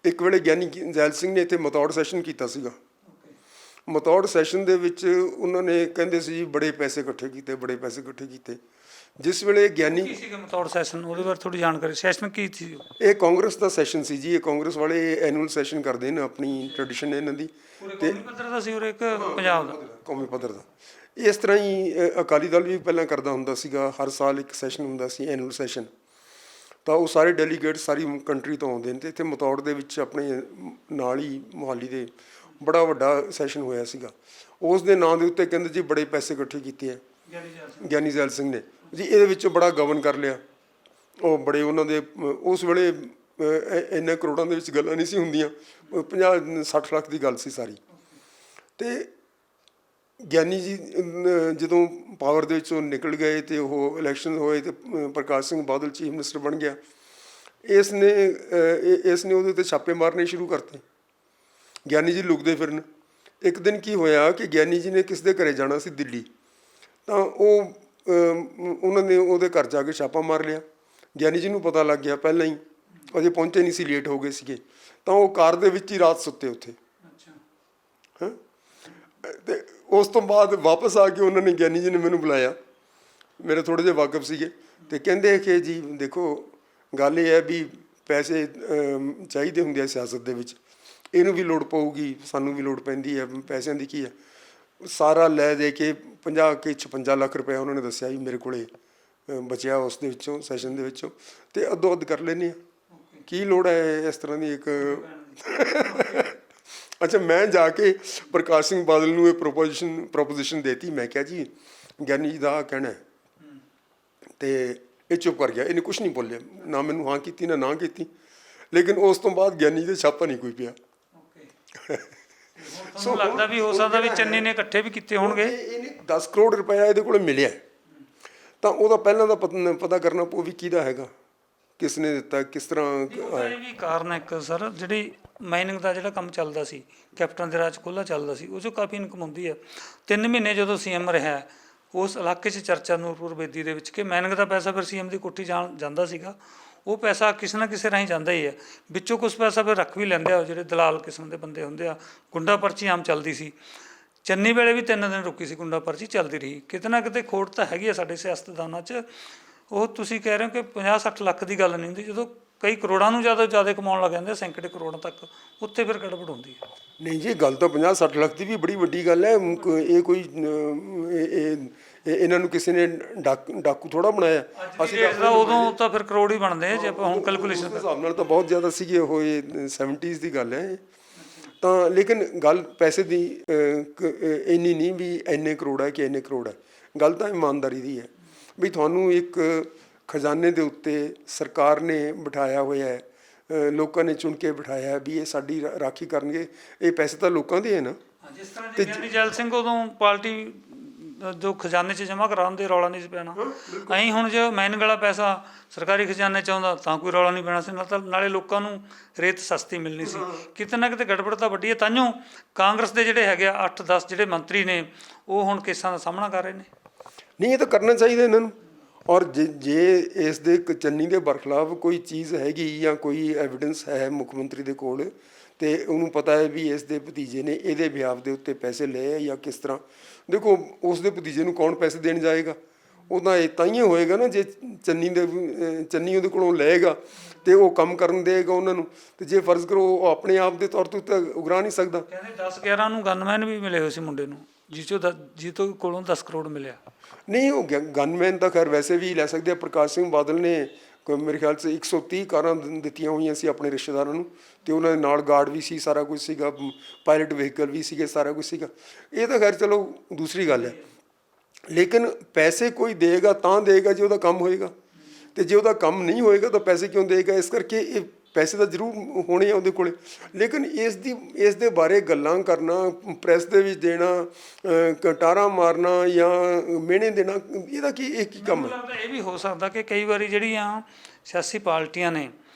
ਇੱਕ ਵੇਲੇ ਗਿਆਨੀ ਜੈਲ ਸਿੰਘ ਨੇ ਇੱਥੇ ਮਤੌੜ ਸੈਸ਼ਨ ਕੀਤਾ ਸੀਗਾ। ਮਤੌੜ ਸੈਸ਼ਨ ਦੇ ਵਿੱਚ ਉਹਨਾਂ ਨੇ ਕਹਿੰਦੇ ਸੀ ਬੜੇ ਪੈਸੇ ਇਕੱਠੇ ਕੀਤੇ। ਜਿਸ ਵੇਲੇ ਗਿਆਨੀ ਕੀ ਸੀਗਾ ਮਤੌੜ ਸੈਸ਼ਨ, ਉਹਦੇ ਬਾਰੇ ਥੋੜੀ ਜਾਣਕਾਰੀ। ਸੈਸ਼ਨ ਕੀ ਸੀ? ਇਹ ਕਾਂਗਰਸ ਦਾ ਸੈਸ਼ਨ ਸੀ ਜੀ। ਇਹ ਕਾਂਗਰਸ ਵਾਲੇ ਐਨੂਅਲ ਸੈਸ਼ਨ ਕਰਦੇ ਨੇ, ਆਪਣੀ ਟ੍ਰੈਡੀਸ਼ਨ ਇਹਨਾਂ ਦੀ। ਤੇ ਕੌਮੀ ਪੱਧਰ ਦਾ ਸੀ ਔਰ ਇੱਕ ਪੰਜਾਬ ਦਾ ਕੌਮੀ ਪੱਧਰ ਦਾ। ਇਸ ਤਰ੍ਹਾਂ ਹੀ ਅਕਾਲੀ ਦਲ ਵੀ ਪਹਿਲਾਂ ਕਰਦਾ ਹੁੰਦਾ ਸੀਗਾ, ਹਰ ਸਾਲ ਇੱਕ ਸੈਸ਼ਨ ਹੁੰਦਾ ਸੀ, ਐਨੂਅਲ ਸੈਸ਼ਨ। ਤਾਂ ਉਹ ਸਾਰੇ ਡੈਲੀਗੇਟ ਸਾਰੀ ਕੰਟਰੀ ਤੋਂ ਆਉਂਦੇ ਨੇ ਅਤੇ ਇੱਥੇ ਮਤੌੜ ਦੇ ਵਿੱਚ ਆਪਣੇ ਨਾਲ ਹੀ ਮੋਹਾਲੀ ਦੇ ਬੜਾ ਵੱਡਾ ਸੈਸ਼ਨ ਹੋਇਆ ਸੀਗਾ। ਉਸ ਦੇ ਨਾਂ ਦੇ ਉੱਤੇ ਕਹਿੰਦੇ ਜੀ ਬੜੇ ਪੈਸੇ ਇਕੱਠੇ ਕੀਤੇ ਹੈ ਗਿਆਨੀ ਜ਼ੈਲ ਸਿੰਘ ਨੇ ਜੀ, ਇਹਦੇ ਵਿੱਚੋਂ ਬੜਾ ਗਵਨ ਕਰ ਲਿਆ। ਉਹ ਬੜੇ ਉਹਨਾਂ ਦੇ ਉਸ ਵੇਲੇ ਇੰਨੇ ਕਰੋੜਾਂ ਦੇ ਵਿੱਚ ਗੱਲਾਂ ਨਹੀਂ ਸੀ ਹੁੰਦੀਆਂ, 50-60 ਲੱਖ ਦੀ ਗੱਲ ਸੀ ਸਾਰੀ। ਅਤੇ ਗਿਆਨੀ ਜੀ ਜਦੋਂ ਪਾਵਰ ਦੇ ਵਿੱਚੋਂ ਨਿਕਲ ਗਏ ਅਤੇ ਉਹ ਇਲੈਕਸ਼ਨ ਹੋਏ ਅਤੇ ਪ੍ਰਕਾਸ਼ ਸਿੰਘ ਬਾਦਲ ਚੀਫ ਮਿਨਿਸਟਰ ਬਣ ਗਿਆ, ਇਸ ਨੇ ਉਹਦੇ 'ਤੇ ਛਾਪੇ ਮਾਰਨੇ ਸ਼ੁਰੂ ਕਰਤੇ। ਗਿਆਨੀ ਜੀ ਲੁਕਦੇ ਫਿਰਨ। ਇੱਕ ਦਿਨ ਕੀ ਹੋਇਆ ਕਿ ਗਿਆਨੀ ਜੀ ਨੇ ਕਿਸ ਦੇ ਘਰੇ ਜਾਣਾ ਸੀ ਦਿੱਲੀ, ਤਾਂ ਉਹਨਾਂ ਨੇ ਉਹਦੇ ਘਰ ਜਾ ਕੇ ਛਾਪਾ ਮਾਰ ਲਿਆ। ਗਿਆਨੀ ਜੀ ਨੂੰ ਪਤਾ ਲੱਗ ਗਿਆ ਪਹਿਲਾਂ ਹੀ, ਅਜੇ ਪਹੁੰਚੇ ਨਹੀਂ ਸੀ, ਲੇਟ ਹੋ ਗਏ ਸੀਗੇ। ਤਾਂ ਉਹ ਕਾਰ ਦੇ ਵਿੱਚ ਹੀ ਰਾਤ ਸੁੱਤੇ ਉੱਥੇ। ਹਾਂ, ਅਤੇ ਉਸ ਤੋਂ ਬਾਅਦ ਵਾਪਸ ਆ ਕੇ ਉਹਨਾਂ ਨੇ ਗਿਆਨੀ ਜੀ ਨੇ ਮੈਨੂੰ ਬੁਲਾਇਆ, ਮੇਰੇ ਥੋੜ੍ਹੇ ਜਿਹੇ ਵਾਕਫ ਸੀਗੇ, ਅਤੇ ਕਹਿੰਦੇ ਕਿ ਜੀ ਦੇਖੋ ਗੱਲ ਇਹ ਹੈ ਵੀ ਪੈਸੇ ਚਾਹੀਦੇ ਹੁੰਦੇ ਆ ਸਿਆਸਤ ਦੇ ਵਿੱਚ, ਇਹਨੂੰ ਵੀ ਲੋੜ ਪਊਗੀ, ਸਾਨੂੰ ਵੀ ਲੋੜ ਪੈਂਦੀ ਹੈ, ਪੈਸਿਆਂ ਦੀ ਕੀ ਹੈ। ਸਾਰਾ ਲੈ ਦੇ ਕੇ 56 ਲੱਖ ਰੁਪਇਆ ਉਹਨਾਂ ਨੇ ਦੱਸਿਆ ਵੀ ਮੇਰੇ ਕੋਲ ਬਚਿਆ ਉਸ ਦੇ ਵਿੱਚੋਂ, ਸੈਸ਼ਨ ਦੇ ਵਿੱਚੋਂ, ਅਤੇ ਅੱਧੋ ਅੱਧ ਕਰ ਲੈਂਦੇ ਹਾਂ। ਕੀ ਲੋੜ ਹੈ ਇਸ ਤਰ੍ਹਾਂ ਦੀ ਇੱਕ ਅੱਛਾ, ਮੈਂ ਜਾ ਕੇ ਪ੍ਰਕਾਸ਼ ਸਿੰਘ ਬਾਦਲ ਨੂੰ ਇਹ ਪ੍ਰੋਪੋਜੀਸ਼ਨ ਦੇਤੀ। ਮੈਂ ਕਿਹਾ ਜੀ ਗਿਆਨੀ ਜੀ ਦਾ ਕਹਿਣਾ ਹੈ, ਅਤੇ ਇਹ ਚੁੱਪ ਕਰ ਗਿਆ, ਇਹਨੇ ਕੁਛ ਨਹੀਂ ਬੋਲਿਆ, ਨਾ ਮੈਨੂੰ ਹਾਂ ਕੀਤੀ ਨਾ ਕੀਤੀ। ਲੇਕਿਨ ਉਸ ਤੋਂ ਬਾਅਦ ਗਿਆਨੀ ਦੇ ਛਾਪਾ ਨਹੀਂ ਕੋਈ ਪਿਆ। ਸੋ ਲੱਗਦਾ ਵੀ ਹੋ ਸਕਦਾ ਵੀ ਚੰਨੀ ਨੇ ਇਕੱਠੇ ਵੀ ਕੀਤੇ ਹੋਣਗੇ। ਇਹਨੇ 10 ਕਰੋੜ ਰੁਪਇਆ ਇਹਦੇ ਕੋਲ ਮਿਲਿਆ, ਤਾਂ ਉਹਦਾ ਪਹਿਲਾਂ ਦਾ ਪਤਾ ਕਰਨਾ ਪਊ ਵੀ ਕਿਹਦਾ ਹੈਗਾ, ਕਿਸ ਨੇ ਦਿੱਤਾ, ਕਿਸ ਤਰ੍ਹਾਂ। ਇਹ ਵੀ ਕਾਰਨ ਹੈ ਇੱਕ ਸਰ, ਜਿਹੜੀ ਮਾਈਨਿੰਗ ਦਾ ਜਿਹੜਾ ਕੰਮ ਚੱਲਦਾ ਸੀ, ਕੈਪਟਨ ਦੇ ਰਾਜ ਖੁੱਲ੍ਹਾ ਚੱਲਦਾ ਸੀ, ਉਹ 'ਚੋਂ ਕਾਫੀ ਇਨਕਮ ਹੁੰਦੀ ਹੈ। 3 ਮਹੀਨੇ ਜਦੋਂ CM ਰਿਹਾ, ਉਸ ਇਲਾਕੇ 'ਚ ਚਰਚਾ ਨੂਰਪੁਰ ਬੇਦੀ ਦੇ ਵਿੱਚ ਕਿ ਮਾਈਨਿੰਗ ਦਾ ਪੈਸਾ ਫਿਰ CM ਦੀ ਕੋਠੀ ਜਾਂਦਾ ਸੀਗਾ। ਉਹ ਪੈਸਾ ਕਿਸੇ ਨਾ ਕਿਸੇ ਰਾਹੀਂ ਜਾਂਦਾ ਹੀ ਹੈ, ਵਿੱਚੋਂ ਕੁਛ ਪੈਸਾ ਫਿਰ ਰੱਖ ਵੀ ਲੈਂਦੇ ਆ ਜਿਹੜੇ ਦਲਾਲ ਕਿਸਮ ਦੇ ਬੰਦੇ ਹੁੰਦੇ ਆ। ਗੁੰਡਾ ਪਰਚੀ ਆਮ ਚੱਲਦੀ ਸੀ, ਚੰਨੀ ਵੇਲੇ ਵੀ 3 ਦਿਨ ਰੁਕੀ ਸੀ, ਗੁੰਡਾ ਪਰਚੀ ਚੱਲਦੀ ਰਹੀ। ਕਿਤੇ ਨਾ ਕਿਤੇ ਖੋਟ ਤਾਂ ਹੈਗੀ ਆ ਸਾਡੇ ਸਿਆਸਤਦਾਨਾਂ 'ਚ। ਉਹ ਤੁਸੀਂ ਕਹਿ ਰਹੇ ਹੋ ਕਿ 50-60 ਲੱਖ ਦੀ ਗੱਲ ਨਹੀਂ ਹੁੰਦੀ, ਜਦੋਂ ਕਈ ਕਰੋੜਾਂ ਨੂੰ ਜ਼ਿਆਦਾ ਕਮਾਉਣ ਲੱਗ ਜਾਂਦੇ, ਸੈਂਕੜੇ ਕਰੋੜਾਂ ਤੱਕ, ਉੱਥੇ ਫਿਰ ਗੜਬੜ ਹੁੰਦੀ ਹੈ। ਨਹੀਂ ਜੀ, ਗੱਲ ਤਾਂ 50-60 ਲੱਖ ਦੀ ਵੀ ਬੜੀ ਵੱਡੀ ਗੱਲ ਹੈ। ਇਹ ਕੋਈ ਇਹਨਾਂ ਨੂੰ ਕਿਸੇ ਨੇ ਡਾਕੂ ਥੋੜ੍ਹਾ ਬਣਾਇਆ। ਅਸੀਂ ਉਦੋਂ ਤਾਂ ਫਿਰ ਕਰੋੜ ਹੀ ਬਣਦੇ ਆ ਜੇ ਆਪਾਂ ਹੁਣ ਕੈਲਕੂਲੇਸ਼ਨ ਦੇ ਹਿਸਾਬ ਨਾਲ ਤਾਂ ਬਹੁਤ ਜ਼ਿਆਦਾ ਸੀਗੇ ਉਹ। 70s ਦੀ ਗੱਲ ਹੈ ਤਾਂ। ਲੇਕਿਨ ਗੱਲ ਪੈਸੇ ਦੀ ਇੰਨੀ ਨਹੀਂ ਵੀ ਇੰਨੇ ਕਰੋੜ ਹੈ ਕਿ ਇੰਨੇ ਕਰੋੜ ਹੈ। ਗੱਲ ਤਾਂ ਇਮਾਨਦਾਰੀ ਦੀ ਹੈ ਵੀ ਤੁਹਾਨੂੰ ਇੱਕ ਖਜ਼ਾਨੇ ਦੇ ਉੱਤੇ ਸਰਕਾਰ ਨੇ ਬਿਠਾਇਆ ਹੋਇਆ ਹੈ, ਲੋਕਾਂ ਨੇ ਚੁਣ ਕੇ ਬਿਠਾਇਆ ਵੀ ਇਹ ਸਾਡੀ ਰਾਖੀ ਕਰਨਗੇ। ਇਹ ਪੈਸੇ ਤਾਂ ਲੋਕਾਂ ਦੇ ਹੈ ਨਾ। ਜਿਸ ਤਰ੍ਹਾਂ ਗਿਆਨੀ ਜ਼ੈਲ ਸਿੰਘ ਉਦੋਂ ਪਾਰਟੀ ਜੋ ਖਜ਼ਾਨੇ 'ਚ ਜਮ੍ਹਾਂ ਕਰਾਉਣ ਦੇ ਰੌਲਾ ਨਹੀਂ ਸੀ ਪੈਣਾ, ਅਸੀਂ ਹੁਣ ਜੇ ਮਾਈਨਿੰਗ ਵਾਲਾ ਪੈਸਾ ਸਰਕਾਰੀ ਖਜ਼ਾਨੇ 'ਚ ਆਉਂਦਾ ਤਾਂ ਕੋਈ ਰੌਲਾ ਨਹੀਂ ਪੈਣਾ ਸੀ, ਨਾਲੇ ਲੋਕਾਂ ਨੂੰ ਰੇਤ ਸਸਤੀ ਮਿਲਣੀ ਸੀ। ਕਿਤੇ ਨਾ ਕਿਤੇ ਗੜਬੜ ਤਾਂ ਵੱਡੀ ਹੈ। ਤਾਂਹੀਓ ਕਾਂਗਰਸ ਦੇ ਜਿਹੜੇ ਹੈਗੇ ਆ 8-10 ਜਿਹੜੇ ਮੰਤਰੀ ਨੇ, ਉਹ ਹੁਣ ਕੇਸਾਂ ਦਾ ਸਾਹਮਣਾ ਕਰ ਰਹੇ ਨੇ। ਨਹੀਂ, ਇਹ ਤਾਂ ਕਰਨਾ ਚਾਹੀਦਾ ਇਹਨਾਂ ਨੂੰ। ਔਰ ਜੇ ਇਸ ਦੇ ਚੰਨੀ ਦੇ ਬਰਖਲਾਫ ਕੋਈ ਚੀਜ਼ ਹੈਗੀ ਜਾਂ ਕੋਈ ਐਵੀਡੈਂਸ ਹੈ ਮੁੱਖ ਮੰਤਰੀ ਦੇ ਕੋਲ, ਅਤੇ ਉਹਨੂੰ ਪਤਾ ਹੈ ਵੀ ਇਸ ਦੇ ਭਤੀਜੇ ਨੇ ਇਹਦੇ ਬਿਹਾਫ ਦੇ ਉੱਤੇ ਪੈਸੇ ਲਏ ਜਾਂ ਕਿਸ ਤਰ੍ਹਾਂ, ਦੇਖੋ ਉਸ ਦੇ ਭਤੀਜੇ ਨੂੰ ਕੌਣ ਪੈਸੇ ਦੇਣ ਜਾਏਗਾ? ਉਹ ਤਾਂ ਇਹ ਤਾਂ ਹੀ ਹੋਏਗਾ ਨਾ ਜੇ ਚੰਨੀ ਉਹਦੇ ਕੋਲੋਂ ਲਏਗਾ ਅਤੇ ਉਹ ਕੰਮ ਕਰਨ ਦੇਗਾ ਉਹਨਾਂ ਨੂੰ। ਅਤੇ ਜੇ ਫਰਜ਼ ਕਰੋ ਉਹ ਆਪਣੇ ਆਪ ਦੇ ਤੌਰ 'ਤੇ ਤਾਂ ਉਗਰਾ ਨਹੀਂ ਸਕਦਾ। ਕਹਿੰਦੇ 10-11 ਨੂੰ ਗਨਮੈਨ ਵੀ ਮਿਲੇ ਹੋਏ ਸੀ ਮੁੰਡੇ ਨੂੰ, ਜਿਸ ਕੋਲੋਂ 10 ਕਰੋੜ ਮਿਲਿਆ। ਨਹੀਂ, ਉਹ ਗਨਮੈਨ ਤਾਂ ਖੈਰ ਵੈਸੇ ਵੀ ਲੈ ਸਕਦੇ ਆ। ਪ੍ਰਕਾਸ਼ ਸਿੰਘ ਬਾਦਲ ਨੇ ਮੇਰੇ ਖਿਆਲ 'ਚ 130 ਕਾਰਾਂ ਦਿੱਤੀਆਂ ਹੋਈਆਂ ਸੀ ਆਪਣੇ ਰਿਸ਼ਤੇਦਾਰਾਂ ਨੂੰ, ਅਤੇ ਉਹਨਾਂ ਦੇ ਨਾਲ ਗਾਰਡ ਵੀ ਸੀ, ਸਾਰਾ ਕੁਝ ਸੀਗਾ, ਪਾਇਲਟ ਵਹੀਕਲ ਵੀ ਸੀਗੇ, ਸਾਰਾ ਕੁਝ ਸੀਗਾ। ਇਹ ਤਾਂ ਖੈਰ ਚਲੋ ਦੂਸਰੀ ਗੱਲ ਹੈ। ਲੇਕਿਨ ਪੈਸੇ ਕੋਈ ਦੇਗਾ ਤਾਂ ਦੇਗਾ ਜੇ ਉਹਦਾ ਕੰਮ ਹੋਏਗਾ, ਤੇ ਜੇ ਉਹਦਾ ਕੰਮ ਨਹੀਂ ਹੋਏਗਾ ਤਾਂ ਪੈਸੇ ਕਿਉਂ ਦੇਗਾ? ਇਸ ਕਰਕੇ ਇਹ ਪੈਸੇ ਤਾਂ ਜ਼ਰੂਰ ਹੋਣੇ ਆ ਉਹਦੇ ਕੋਲੇ, ਲੇਕਿਨ ਇਸ ਦੇ ਬਾਰੇ ਗੱਲਾਂ ਕਰਨਾ, ਪ੍ਰੈਸ ਦੇ ਵਿੱਚ ਦੇਣਾ, ਕਟਾਰਾਂ ਮਾਰਨਾ ਜਾਂ ਮਿਹਣੇ ਦੇਣਾ, ਇਹਦਾ ਇਹ ਕੀ ਕੰਮ ਮੈਨੂੰ ਹੈ? ਲੱਗਦਾ ਇਹ ਵੀ ਹੋ ਸਕਦਾ ਕਿ ਕਈ ਵਾਰੀ ਜਿਹੜੀਆਂ ਸਿਆਸੀ ਪਾਰਟੀਆਂ ਨੇ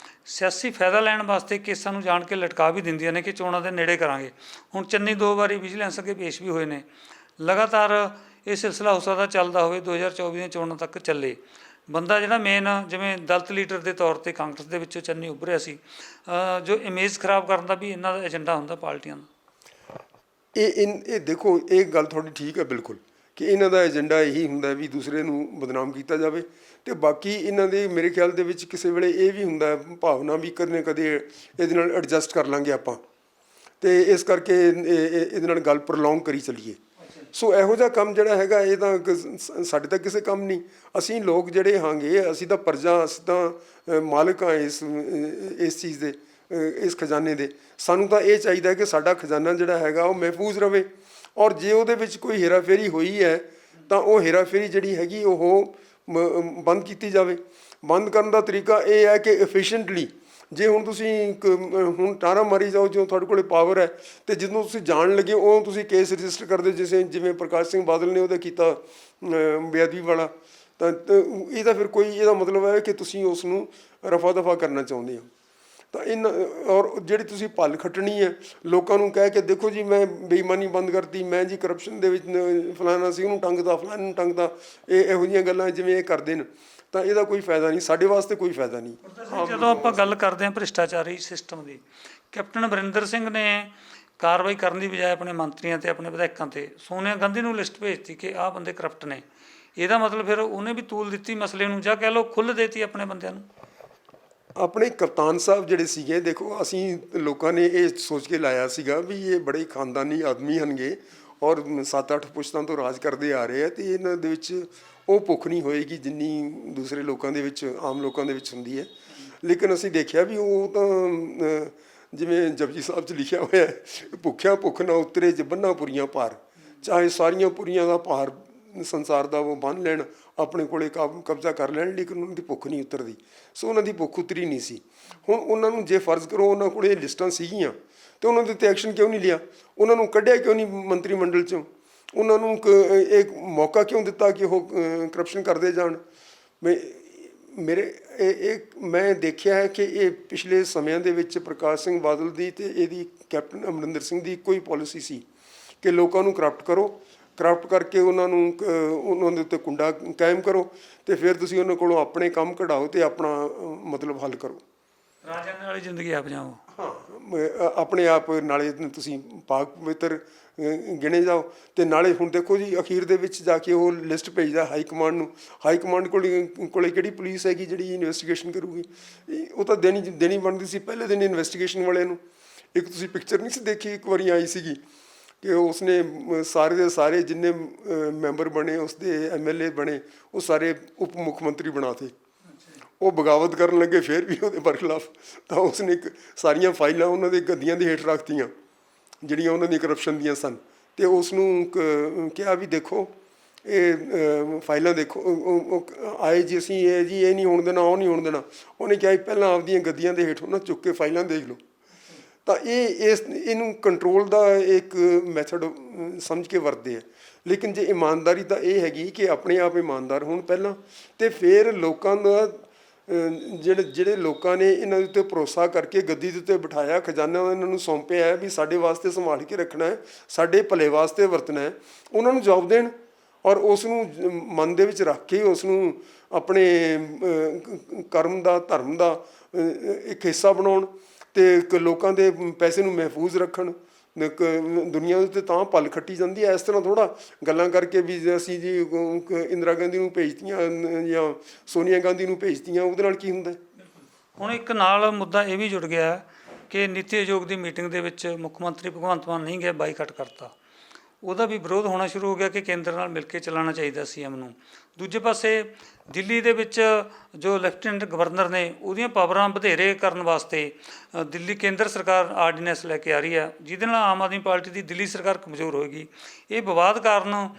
ਸਿਆਸੀ ਫਾਇਦਾ ਲੈਣ ਵਾਸਤੇ ਕੇਸਾਂ ਨੂੰ ਜਾਣ ਕੇ ਲਟਕਾ ਵੀ ਦਿੰਦੀਆਂ ਨੇ ਕਿ ਚੋਣਾਂ ਦੇ ਨੇੜੇ ਕਰਾਂਗੇ। ਹੁਣ ਚੰਨੀ 2 ਵਾਰੀ ਵਿਜੀਲੈਂਸ ਅੱਗੇ ਪੇਸ਼ ਵੀ ਹੋਏ ਨੇ। ਲਗਾਤਾਰ ਇਹ ਸਿਲਸਿਲਾ ਹੋ ਸਕਦਾ ਚੱਲਦਾ ਹੋਵੇ, 2024 ਦੀਆਂ ਚੋਣਾਂ ਤੱਕ ਚੱਲੇ। ਬੰਦਾ ਜਿਹੜਾ ਮੇਨ ਜਿਵੇਂ ਦਲਿਤ ਲੀਡਰ ਦੇ ਤੌਰ 'ਤੇ ਕਾਂਗਰਸ ਦੇ ਵਿੱਚੋਂ ਚੰਨੀ ਉੱਭਰਿਆ ਸੀ, ਜੋ ਇਮੇਜ ਖਰਾਬ ਕਰਨ ਦਾ ਵੀ ਇਹਨਾਂ ਦਾ ਏਜੰਡਾ ਹੁੰਦਾ ਪਾਰਟੀਆਂ ਦਾ। ਇਹ ਦੇਖੋ, ਇਹ ਗੱਲ ਤੁਹਾਡੀ ਠੀਕ ਹੈ ਬਿਲਕੁਲ, ਕਿ ਇਹਨਾਂ ਦਾ ਏਜੰਡਾ ਇਹੀ ਹੁੰਦਾ ਵੀ ਦੂਸਰੇ ਨੂੰ ਬਦਨਾਮ ਕੀਤਾ ਜਾਵੇ। ਤੇ ਬਾਕੀ ਇਹਨਾਂ ਦੇ ਮੇਰੇ ਖਿਆਲ ਦੇ ਵਿੱਚ ਕਿਸੇ ਵੇਲੇ ਇਹ ਵੀ ਹੁੰਦਾ ਭਾਵਨਾ ਵੀ ਕਦੇ ਕਦੇ ਇਹਦੇ ਨਾਲ ਐਡਜਸਟ ਕਰ ਲਾਂਗੇ ਆਪਾਂ, ਤੇ ਇਸ ਕਰਕੇ ਇਹਦੇ ਨਾਲ ਗੱਲ ਪ੍ਰੋਲੋਂਗ ਕਰੀ ਚੱਲੀਏ। ਸੋ ਇਹੋ ਜਿਹਾ ਕੰਮ ਜਿਹੜਾ ਹੈਗਾ ਇਹ ਤਾਂ ਸਾਡੇ ਤਾਂ ਕਿਸੇ ਕੰਮ ਨਹੀਂ। ਅਸੀਂ ਲੋਕ ਜਿਹੜੇ ਹਾਂਗੇ, ਅਸੀਂ ਤਾਂ ਪ੍ਰਜਾ, ਅਸੀਂ ਤਾਂ ਮਾਲਕ ਹਾਂ ਇਸ ਚੀਜ਼ ਦੇ, ਇਸ ਖਜ਼ਾਨੇ ਦੇ। ਸਾਨੂੰ ਤਾਂ ਇਹ ਚਾਹੀਦਾ ਕਿ ਸਾਡਾ ਖਜ਼ਾਨਾ ਜਿਹੜਾ ਹੈਗਾ ਉਹ ਮਹਿਫੂਜ਼ ਰਵੇ, ਔਰ ਜੇ ਉਹਦੇ ਵਿੱਚ ਕੋਈ ਹੇਰਾਫੇਰੀ ਹੋਈ ਹੈ ਤਾਂ ਉਹ ਹੇਰਾਫੇਰੀ ਜਿਹੜੀ ਹੈਗੀ ਉਹ ਬੰਦ ਕੀਤੀ ਜਾਵੇ। ਬੰਦ ਕਰਨ ਦਾ ਤਰੀਕਾ ਇਹ ਹੈ ਕਿ ਐਫੀਸ਼ੀਐਂਟਲੀ, ਜੇ ਹੁਣ ਤੁਸੀਂ ਹੁਣ ਟਾਰਾ ਮਾਰੀ ਜਾਓ, ਜੋ ਤੁਹਾਡੇ ਕੋਲ ਪਾਵਰ ਹੈ, ਤੇ ਜਦੋਂ ਤੁਸੀਂ ਜਾਣ ਲੱਗੇ ਉਹ ਤੁਸੀਂ ਕੇਸ ਰਜਿਸਟਰ ਕਰਦੇ, ਜਿਵੇਂ ਪ੍ਰਕਾਸ਼ ਸਿੰਘ ਬਾਦਲ ਨੇ ਉਹਦਾ ਕੀਤਾ ਬੇਅਦਬੀ ਵਾਲਾ, ਤਾਂ ਇਹਦਾ ਫਿਰ ਕੋਈ ਇਹਦਾ ਮਤਲਬ ਹੈ ਕਿ ਤੁਸੀਂ ਉਸ ਨੂੰ ਰਫਾ ਦਫਾ ਕਰਨਾ ਚਾਹੁੰਦੇ ਹੋ। ਤਾਂ ਔਰ ਜਿਹੜੀ ਤੁਸੀਂ ਭੱਲ ਖੱਟਣੀ ਹੈ ਲੋਕਾਂ ਨੂੰ ਕਹਿ ਕੇ, ਦੇਖੋ ਜੀ ਮੈਂ ਬੇਈਮਾਨੀ ਬੰਦ ਕਰਤੀ, ਮੈਂ ਜੀ ਕਰਪਸ਼ਨ ਦੇ ਵਿੱਚ ਫਲਾਣਾ ਸੀ ਉਹਨੂੰ ਟੰਗਦਾ, ਫਲਾਣੇ ਨੂੰ ਟੰਗਦਾ, ਇਹੋ ਜਿਹੀਆਂ ਗੱਲਾਂ ਜਿਵੇਂ ਇਹ ਕਰਦੇ ਨੇ, ਤਾਂ ਇਹਦਾ ਕੋਈ ਫਾਇਦਾ ਨਹੀਂ, ਸਾਡੇ ਵਾਸਤੇ ਕੋਈ ਫਾਇਦਾ ਨਹੀਂ। ਜਦੋਂ ਆਪਾਂ ਗੱਲ ਕਰਦੇ ਹਾਂ ਭ੍ਰਿਸ਼ਟਾਚਾਰੀ ਸਿਸਟਮ ਦੀ, ਕੈਪਟਨ ਅਮਰਿੰਦਰ ਸਿੰਘ ਨੇ ਕਾਰਵਾਈ ਕਰਨ ਦੀ ਬਜਾਏ ਆਪਣੇ ਮੰਤਰੀਆਂ ਤੇ ਆਪਣੇ ਵਿਧਾਇਕਾਂ ਤੇ ਸੋਨੀਆ ਗਾਂਧੀ ਨੂੰ ਲਿਸਟ ਭੇਜਤੀ ਕਿ ਆਹ ਬੰਦੇ ਕਰਪਟ ਨੇ। ਇਹਦਾ ਮਤਲਬ ਫਿਰ ਉਹਨੇ ਵੀ ਤੂਲ ਦਿੱਤੀ ਮਸਲੇ ਨੂੰ, ਜਾਂ ਕਹਿ ਲਓ ਖੁੱਲ੍ਹ ਦੇਤੀ ਆਪਣੇ ਬੰਦਿਆਂ ਨੂੰ। ਆਪਣੇ ਕਪਤਾਨ ਸਾਹਿਬ ਜਿਹੜੇ ਸੀਗੇ, ਦੇਖੋ ਅਸੀਂ ਲੋਕਾਂ ਨੇ ਇਹ ਸੋਚ ਕੇ ਲਾਇਆ ਸੀਗਾ ਵੀ ਇਹ ਬੜੇ ਖਾਨਦਾਨੀ ਆਦਮੀ ਹਨਗੇ ਔਰ 7-8 ਪੁਸ਼ਤਾਂ ਤੋਂ ਰਾਜ ਕਰਦੇ ਆ ਰਹੇ ਆ, ਤੇ ਇਹਨਾਂ ਦੇ ਵਿੱਚ ਉਹ ਭੁੱਖ ਨਹੀਂ ਹੋਏਗੀ ਜਿੰਨੀ ਦੂਸਰੇ ਲੋਕਾਂ ਦੇ ਵਿੱਚ, ਆਮ ਲੋਕਾਂ ਦੇ ਵਿੱਚ ਹੁੰਦੀ ਹੈ। ਲੇਕਿਨ ਅਸੀਂ ਦੇਖਿਆ ਵੀ ਉਹ ਤਾਂ ਜਿਵੇਂ ਜਪਜੀ ਸਾਹਿਬ 'ਚ ਲਿਖਿਆ ਹੋਇਆ ਹੈ, ਭੁੱਖਿਆ ਭੁੱਖ ਨਾ ਉਤਰੇ ਜਬੰਨਾ ਪੁਰੀਆਂ ਭਾਰ, ਚਾਹੇ ਸਾਰੀਆਂ ਪੁਰੀਆਂ ਦਾ ਭਾਰ ਸੰਸਾਰ ਦਾ ਉਹ ਬੰਨ੍ਹ ਲੈਣ, ਆਪਣੇ ਕੋਲੇ ਕਬਜ਼ਾ ਕਰ ਲੈਣ, ਲੇਕਿਨ ਉਹਨਾਂ ਦੀ ਭੁੱਖ ਨਹੀਂ ਉਤਰਦੀ। ਸੋ ਉਹਨਾਂ ਦੀ ਭੁੱਖ ਉਤਰੀ ਨਹੀਂ ਸੀ। ਹੁਣ ਉਹਨਾਂ ਨੂੰ ਜੇ ਫਰਜ਼ ਕਰੋ ਉਹਨਾਂ ਕੋਲ ਇਹ ਲਿਸਟਾਂ ਸੀਗੀਆਂ, ਤੇ ਉਹਨਾਂ ਦੇ ਉੱਤੇ ਐਕਸ਼ਨ ਕਿਉਂ ਨਹੀਂ ਲਿਆ? ਉਹਨਾਂ ਨੂੰ ਕੱਢਿਆ ਕਿਉਂ ਨਹੀਂ ਮੰਤਰੀ ਮੰਡਲ 'ਚੋਂ? ਉਹਨਾਂ ਨੂੰ ਇੱਕ ਮੌਕਾ ਕਿਉਂ ਦਿੱਤਾ ਕਿ ਉਹ ਕਰਪਸ਼ਨ ਕਰਦੇ ਜਾਣ? ਮੈਂ ਦੇਖਿਆ ਹੈ ਕਿ ਇਹ ਪਿਛਲੇ ਸਮਿਆਂ ਦੇ ਵਿੱਚ ਪ੍ਰਕਾਸ਼ ਸਿੰਘ ਬਾਦਲ ਦੀ ਤੇ ਇਹਦੀ ਕੈਪਟਨ ਅਮਰਿੰਦਰ ਸਿੰਘ ਦੀ ਇੱਕੋ ਹੀ ਪੋਲਿਸੀ ਸੀ ਕਿ ਲੋਕਾਂ ਨੂੰ ਕਰਪਟ ਕਰੋ, ਕਰਪਟ ਕਰਕੇ ਉਹਨਾਂ ਦੇ ਉੱਤੇ ਕੁੰਡਾ ਕਾਇਮ ਕਰੋ, ਤੇ ਫਿਰ ਤੁਸੀਂ ਉਹਨਾਂ ਕੋਲੋਂ ਆਪਣੇ ਕੰਮ ਕਢਾਓ ਤੇ ਆਪਣਾ ਮਤਲਬ ਹੱਲ ਕਰੋ। ਰਾਜਾਨੇ ਵਾਲੀ ਜ਼ਿੰਦਗੀ ਆਪ ਜਾਓ। ਹਾਂ, ਆਪਣੇ ਆਪ ਨਾਲੇ ਤੁਸੀਂ ਪਾਕ ਪਵਿੱਤਰ ਗਿਣੇ ਜਾਓ, ਤੇ ਨਾਲੇ ਹੁਣ ਦੇਖੋ ਜੀ ਅਖੀਰ ਦੇ ਵਿੱਚ ਜਾ ਕੇ ਉਹ ਲਿਸਟ ਭੇਜਦਾ ਹਾਈ ਕਮਾਂਡ ਨੂੰ। ਹਾਈ ਕਮਾਂਡ ਕੋਲੇ ਕਿਹੜੀ ਪੁਲਿਸ ਹੈਗੀ ਜਿਹੜੀ ਇਨਵੈਸਟੀਗੇਸ਼ਨ ਕਰੂਗੀ? ਉਹ ਤਾਂ ਦੇਣੀ ਬਣਦੀ ਸੀ ਪਹਿਲੇ ਦਿਨ ਇਨਵੈਸਟੀਗੇਸ਼ਨ ਵਾਲਿਆਂ ਨੂੰ। ਇੱਕ ਤੁਸੀਂ ਪਿਕਚਰ ਨਹੀਂ ਸੀ ਦੇਖੀ, ਇੱਕ ਵਾਰੀ ਆਈ ਸੀਗੀ ਕਿ ਉਸਨੇ ਸਾਰੇ ਦੇ ਸਾਰੇ ਜਿੰਨੇ ਮੈਂਬਰ ਬਣੇ, ਉਸਦੇ MLA ਬਣੇ, ਉਹ ਸਾਰੇ ਉਪ ਮੁੱਖ ਮੰਤਰੀ ਬਣਾਤੇ। ਉਹ ਬਗਾਵਤ ਕਰਨ ਲੱਗੇ ਫਿਰ ਵੀ ਉਹਦੇ ਬਰਖਲਾਫ, ਤਾਂ ਉਸਨੇ ਸਾਰੀਆਂ ਫਾਈਲਾਂ ਉਹਨਾਂ ਦੇ ਗੱਦੀਆਂ ਦੇ ਹੇਠ ਰੱਖਤੀਆਂ ਜਿਹੜੀਆਂ ਉਹਨਾਂ ਦੀ ਕਰਪਸ਼ਨ ਦੀਆਂ ਸਨ, ਤੇ ਉਸ ਨੂੰ ਕਿਹਾ ਵੀ ਦੇਖੋ ਇਹ ਫਾਈਲਾਂ ਦੇਖੋ, ਆਏ ਜੀ ਅਸੀਂ ਇਹ ਨਹੀਂ ਹੋਣ ਦੇਣਾ, ਉਹ ਨਹੀਂ ਹੋਣ ਦੇਣਾ। ਉਹਨੇ ਕਿਹਾ ਪਹਿਲਾਂ ਆਪਦੀਆਂ ਗੱਦੀਆਂ ਦੇ ਹੇਠੋਂ ਨਾ ਚੁੱਕ ਕੇ ਫਾਈਲਾਂ ਦੇਖ ਲਓ। ਤਾਂ ਇਹਨੂੰ ਕੰਟਰੋਲ ਦਾ ਇੱਕ ਮੈਥਡ ਸਮਝ ਕੇ ਵਰਤਦੇ ਆ। ਲੇਕਿਨ ਜੇ ਇਮਾਨਦਾਰੀ ਤਾਂ ਇਹ ਹੈਗੀ ਕਿ ਆਪਣੇ ਆਪ ਇਮਾਨਦਾਰ ਹੋਣ ਪਹਿਲਾਂ, ਤੇ ਫਿਰ ਲੋਕਾਂ ਦਾ ਜਿਹੜੇ ਲੋਕਾਂ ਨੇ ਇਹਨਾਂ ਦੇ ਉੱਤੇ ਭਰੋਸਾ ਕਰਕੇ ਗੱਦੀ ਦੇ ਉੱਤੇ ਬਿਠਾਇਆ, ਖਜ਼ਾਨਾ ਇਹਨਾਂ ਨੂੰ ਸੌਂਪਿਆ ਹੈ ਵੀ ਸਾਡੇ ਵਾਸਤੇ ਸੰਭਾਲ ਕੇ ਰੱਖਣਾ ਹੈ, ਸਾਡੇ ਭਲੇ ਵਾਸਤੇ ਵਰਤਣਾ ਹੈ, ਉਹਨਾਂ ਨੂੰ ਜਵਾਬ ਦੇਣ ਔਰ ਉਸ ਨੂੰ ਮਨ ਦੇ ਵਿੱਚ ਰੱਖ ਕੇ ਉਸ ਨੂੰ ਆਪਣੇ ਕਰਮ ਦਾ, ਧਰਮ ਦਾ ਇੱਕ ਹਿੱਸਾ ਬਣਾਉਣ, ਤੇ ਲੋਕਾਂ ਦੇ ਪੈਸੇ ਨੂੰ ਮਹਿਫੂਜ਼ ਰੱਖਣ। ਦੁਨੀਆ ਦੇ ਉੱਤੇ ਤਾਂ ਪਲ ਖੱਟੀ ਜਾਂਦੀ ਹੈ, ਇਸ ਤਰ੍ਹਾਂ ਥੋੜ੍ਹਾ ਗੱਲਾਂ ਕਰਕੇ ਵੀ ਅਸੀਂ ਜੀ ਇੰਦਰਾ ਗਾਂਧੀ ਨੂੰ ਭੇਜਤੀਆਂ ਜਾਂ ਸੋਨੀਆ ਗਾਂਧੀ ਨੂੰ ਭੇਜਤੀਆਂ, ਉਹਦੇ ਨਾਲ ਕੀ ਹੁੰਦਾ? ਹੁਣ ਇੱਕ ਨਾਲ ਮੁੱਦਾ ਇਹ ਵੀ ਜੁੜ ਗਿਆ ਕਿ ਨੀਤੀ ਆਯੋਗ ਦੀ ਮੀਟਿੰਗ ਦੇ ਵਿੱਚ ਮੁੱਖ ਮੰਤਰੀ ਭਗਵੰਤ ਮਾਨ ਨਹੀਂ ਗਿਆ, ਬਾਈਕਾਟ ਕਰਤਾ। ਉਹਦਾ ਵੀ ਵਿਰੋਧ ਹੋਣਾ ਸ਼ੁਰੂ ਹੋ ਗਿਆ ਕਿ ਕੇਂਦਰ ਨਾਲ ਮਿਲ ਕੇ ਚਲਾਉਣਾ ਚਾਹੀਦਾ CM ਨੂੰ। ਦੂਜੇ ਪਾਸੇ ਦਿੱਲੀ ਦੇ ਵਿੱਚ ਜੋ ਲੈਫਟੀਨੈਂਟ ਗਵਰਨਰ ਨੇ ਉਹਦੀਆਂ ਪਾਵਰਾਂ ਵਧੇਰੇ ਕਰਨ ਵਾਸਤੇ ਦਿੱਲੀ ਕੇਂਦਰ ਸਰਕਾਰ ਆਰਡੀਨੈਂਸ ਲੈ ਕੇ ਆ ਰਹੀ ਹੈ, ਜਿਹਦੇ ਨਾਲ ਆਮ ਆਦਮੀ ਪਾਰਟੀ ਦੀ ਦਿੱਲੀ ਸਰਕਾਰ ਕਮਜ਼ੋਰ ਹੋਏਗੀ। ਇਹ ਵਿਵਾਦ ਕਾਰਨ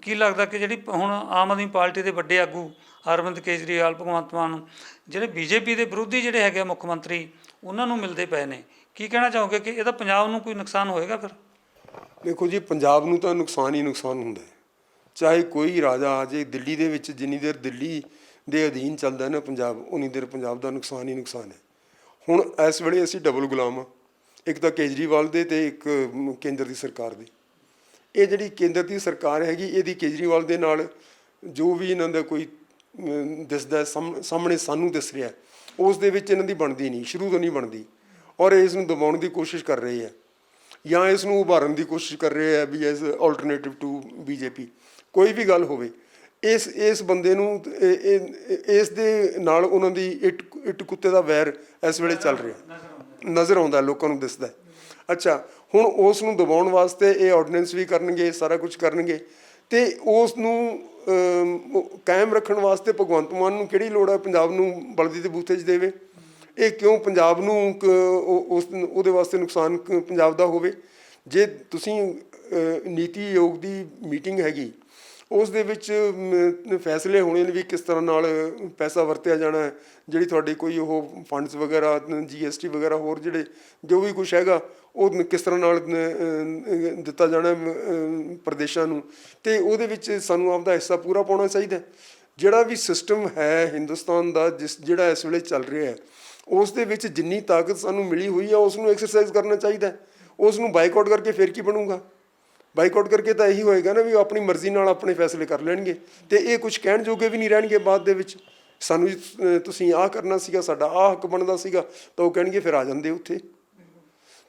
ਕੀ ਲੱਗਦਾ ਕਿ ਜਿਹੜੀ ਹੁਣ ਆਮ ਆਦਮੀ ਪਾਰਟੀ ਦੇ ਵੱਡੇ ਆਗੂ ਅਰਵਿੰਦ ਕੇਜਰੀਵਾਲ, ਭਗਵੰਤ ਮਾਨ, ਜਿਹੜੇ ਬੀਜੇਪੀ ਦੇ ਵਿਰੋਧੀ ਜਿਹੜੇ ਹੈਗੇ ਆ ਮੁੱਖ ਮੰਤਰੀ, ਉਹਨਾਂ ਨੂੰ ਮਿਲਦੇ ਪਏ ਨੇ, ਕੀ ਕਹਿਣਾ ਚਾਹੋਗੇ ਕਿ ਇਹਦਾ ਪੰਜਾਬ ਨੂੰ ਕੋਈ ਨੁਕਸਾਨ ਹੋਏਗਾ ਫਿਰ? ਦੇਖੋ ਜੀ, ਪੰਜਾਬ ਨੂੰ ਤਾਂ ਨੁਕਸਾਨ ਹੀ ਨੁਕਸਾਨ ਹੁੰਦਾ ਹੈ, ਚਾਹੇ ਕੋਈ ਰਾਜਾ ਆ ਜਾਏ ਦਿੱਲੀ ਦੇ ਵਿੱਚ। ਜਿੰਨੀ ਦੇਰ ਦਿੱਲੀ ਦੇ ਅਧੀਨ ਚੱਲਦਾ ਨਾ ਪੰਜਾਬ, ਉਨੀ ਦੇਰ ਪੰਜਾਬ ਦਾ ਨੁਕਸਾਨ ਹੀ ਨੁਕਸਾਨ ਹੈ। ਹੁਣ ਇਸ ਵੇਲੇ ਅਸੀਂ ਡਬਲ ਗੁਲਾਮ ਹਾਂ, ਇੱਕ ਤਾਂ ਕੇਜਰੀਵਾਲ ਦੇ ਅਤੇ ਇੱਕ ਕੇਂਦਰ ਦੀ ਸਰਕਾਰ ਦੀ। ਇਹ ਜਿਹੜੀ ਕੇਂਦਰ ਦੀ ਸਰਕਾਰ ਹੈਗੀ, ਇਹਦੀ ਕੇਜਰੀਵਾਲ ਦੇ ਨਾਲ ਜੋ ਵੀ ਇਹਨਾਂ ਦਾ ਕੋਈ ਦਿਸਦਾ ਸਾਹਮਣੇ ਸਾਨੂੰ ਦਿਸ ਰਿਹਾ, ਉਸ ਦੇ ਵਿੱਚ ਇਹਨਾਂ ਦੀ ਬਣਦੀ ਨਹੀਂ, ਸ਼ੁਰੂ ਤੋਂ ਨਹੀਂ ਬਣਦੀ। ਔਰ ਇਸ ਨੂੰ ਦਬਾਉਣ ਦੀ ਕੋਸ਼ਿਸ਼ ਕਰ ਰਹੇ ਹੈ, ਜਾਂ ਇਸ ਨੂੰ ਉਭਾਰਨ ਦੀ ਕੋਸ਼ਿਸ਼ ਕਰ ਰਹੇ ਹੈ ਵੀ ਐਜ਼ ਆਲਟਰਨੇਟਿਵ ਟੂ ਬੀਜੇਪੀ। ਕੋਈ ਵੀ ਗੱਲ ਹੋਵੇ, ਇਸ ਬੰਦੇ ਨੂੰ ਇਸ ਦੇ ਨਾਲ ਉਹਨਾਂ ਦੀ ਇੱਟ ਕੁੱਤੇ ਦਾ ਵੈਰ ਇਸ ਵੇਲੇ ਚੱਲ ਰਿਹਾ, ਨਜ਼ਰ ਆਉਂਦਾ, ਲੋਕਾਂ ਨੂੰ ਦਿਸਦਾ। ਅੱਛਾ, ਹੁਣ ਉਸ ਨੂੰ ਦਬਾਉਣ ਵਾਸਤੇ ਇਹ ਆਰਡੀਨੈਂਸ ਵੀ ਕਰਨਗੇ, ਸਾਰਾ ਕੁਝ ਕਰਨਗੇ, ਅਤੇ ਉਸ ਨੂੰ ਕਾਇਮ ਰੱਖਣ ਵਾਸਤੇ ਭਗਵੰਤ ਮਾਨ ਨੂੰ ਕਿਹੜੀ ਲੋੜ ਹੈ ਪੰਜਾਬ ਨੂੰ ਬਲਦੀ ਦੇ ਬੂਥੇ 'ਚ ਦੇਵੇ? ਇਹ ਕਿਉਂ ਪੰਜਾਬ ਨੂੰ ਉਹਦੇ ਵਾਸਤੇ ਨੁਕਸਾਨ ਪੰਜਾਬ ਦਾ ਹੋਵੇ? ਜੇ ਤੁਸੀਂ ਨੀਤੀ ਆਯੋਗ ਦੀ ਮੀਟਿੰਗ ਹੈਗੀ, ਉਸ ਦੇ ਵਿੱਚ ਫੈਸਲੇ ਹੋਣੇ ਨੇ ਵੀ ਕਿਸ ਤਰ੍ਹਾਂ ਨਾਲ ਪੈਸਾ ਵਰਤਿਆ ਜਾਣਾ ਹੈ, ਜਿਹੜੀ ਤੁਹਾਡੀ ਕੋਈ ਉਹ ਫੰਡਸ ਵਗੈਰਾ, GST ਵਗੈਰਾ, ਹੋਰ ਜਿਹੜੇ ਜੋ ਵੀ ਕੁਛ ਹੈਗਾ, ਉਹ ਕਿਸ ਤਰ੍ਹਾਂ ਨਾਲ ਦਿੱਤਾ ਜਾਣਾ ਪ੍ਰਦੇਸ਼ਾਂ ਨੂੰ, ਅਤੇ ਉਹਦੇ ਵਿੱਚ ਸਾਨੂੰ ਆਪਦਾ ਹਿੱਸਾ ਪੂਰਾ ਪਾਉਣਾ ਚਾਹੀਦਾ। ਜਿਹੜਾ ਵੀ ਸਿਸਟਮ ਹੈ ਹਿੰਦੁਸਤਾਨ ਦਾ, ਜਿਹੜਾ ਇਸ ਵੇਲੇ ਚੱਲ ਰਿਹਾ ਹੈ, ਉਸ ਦੇ ਵਿੱਚ ਜਿੰਨੀ ਤਾਕਤ ਸਾਨੂੰ ਮਿਲੀ ਹੋਈ ਹੈ, ਉਸ ਨੂੰ ਐਕਸਰਸਾਈਜ਼ ਕਰਨਾ ਚਾਹੀਦਾ। ਉਸ ਨੂੰ ਬਾਈਕਾਟ ਕਰਕੇ ਫਿਰ ਕੀ ਬਣੂਗਾ? ਬਾਈਕਾਟ ਕਰਕੇ ਤਾਂ ਇਹੀ ਹੋਏਗਾ ਨਾ ਵੀ ਉਹ ਆਪਣੀ ਮਰਜ਼ੀ ਨਾਲ ਆਪਣੇ ਫੈਸਲੇ ਕਰ ਲੈਣਗੇ, ਅਤੇ ਇਹ ਕੁਝ ਕਹਿਣ ਜੋਗੇ ਵੀ ਨਹੀਂ ਰਹਿਣਗੇ ਬਾਅਦ ਦੇ ਵਿੱਚ। ਸਾਨੂੰ ਤੁਸੀਂ ਆਹ ਕਰਨਾ ਸੀਗਾ, ਸਾਡਾ ਆਹ ਹੱਕ ਬਣਦਾ ਸੀਗਾ, ਤਾਂ ਉਹ ਕਹਿਣਗੇ ਫਿਰ ਆ ਜਾਂਦੇ ਉੱਥੇ।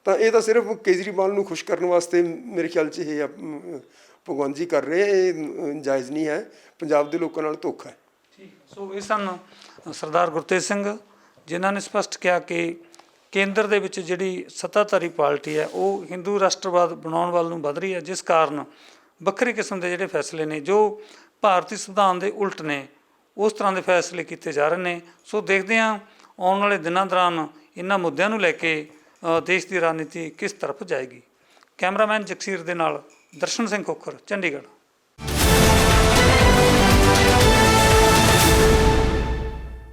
ਤਾਂ ਇਹ ਤਾਂ ਸਿਰਫ ਕੇਜਰੀਵਾਲ ਨੂੰ ਖੁਸ਼ ਕਰਨ ਵਾਸਤੇ ਮੇਰੇ ਖਿਆਲ 'ਚ ਇਹ ਭਗਵੰਤ ਜੀ ਕਰ ਰਹੇ, ਇਹ ਜਾਇਜ਼ ਨਹੀਂ ਹੈ, ਪੰਜਾਬ ਦੇ ਲੋਕਾਂ ਨਾਲ ਧੋਖਾ ਹੈ। ਸੋ ਇਹ ਸਨ ਸਰਦਾਰ ਗੁਰਤੇਜ ਸਿੰਘ, ਜਿਨ੍ਹਾਂ ਨੇ ਸਪਸ਼ਟ ਕਿਹਾ ਕਿ ਕੇਂਦਰ ਦੇ ਵਿੱਚ ਜਿਹੜੀ ਸੱਤਾਧਾਰੀ ਪਾਰਟੀ ਹੈ ਉਹ ਹਿੰਦੂ ਰਾਸ਼ਟਰਵਾਦ ਬਣਾਉਣ ਵੱਲ ਨੂੰ ਵੱਧ ਰਹੀ ਹੈ, ਜਿਸ ਕਾਰਨ ਵੱਖਰੀ ਕਿਸਮ ਦੇ ਜਿਹੜੇ ਫੈਸਲੇ ਨੇ ਜੋ ਭਾਰਤੀ ਸੰਵਿਧਾਨ ਦੇ ਉਲਟ ਨੇ, ਉਸ ਤਰ੍ਹਾਂ ਦੇ ਫੈਸਲੇ ਕੀਤੇ ਜਾ ਰਹੇ ਨੇ। ਸੋ ਦੇਖਦੇ ਹਾਂ ਆਉਣ ਵਾਲੇ ਦਿਨਾਂ ਦੌਰਾਨ ਇਹਨਾਂ ਮੁੱਦਿਆਂ ਨੂੰ ਲੈ ਕੇ ਦੇਸ਼ ਦੀ ਰਾਜਨੀਤੀ ਕਿਸ ਤਰਫ ਜਾਏਗੀ। ਕੈਮਰਾਮੈਨ ਜਗਸੀਰ ਦੇ ਨਾਲ ਦਰਸ਼ਨ ਸਿੰਘ ਖੋਖਰ, ਚੰਡੀਗੜ੍ਹ।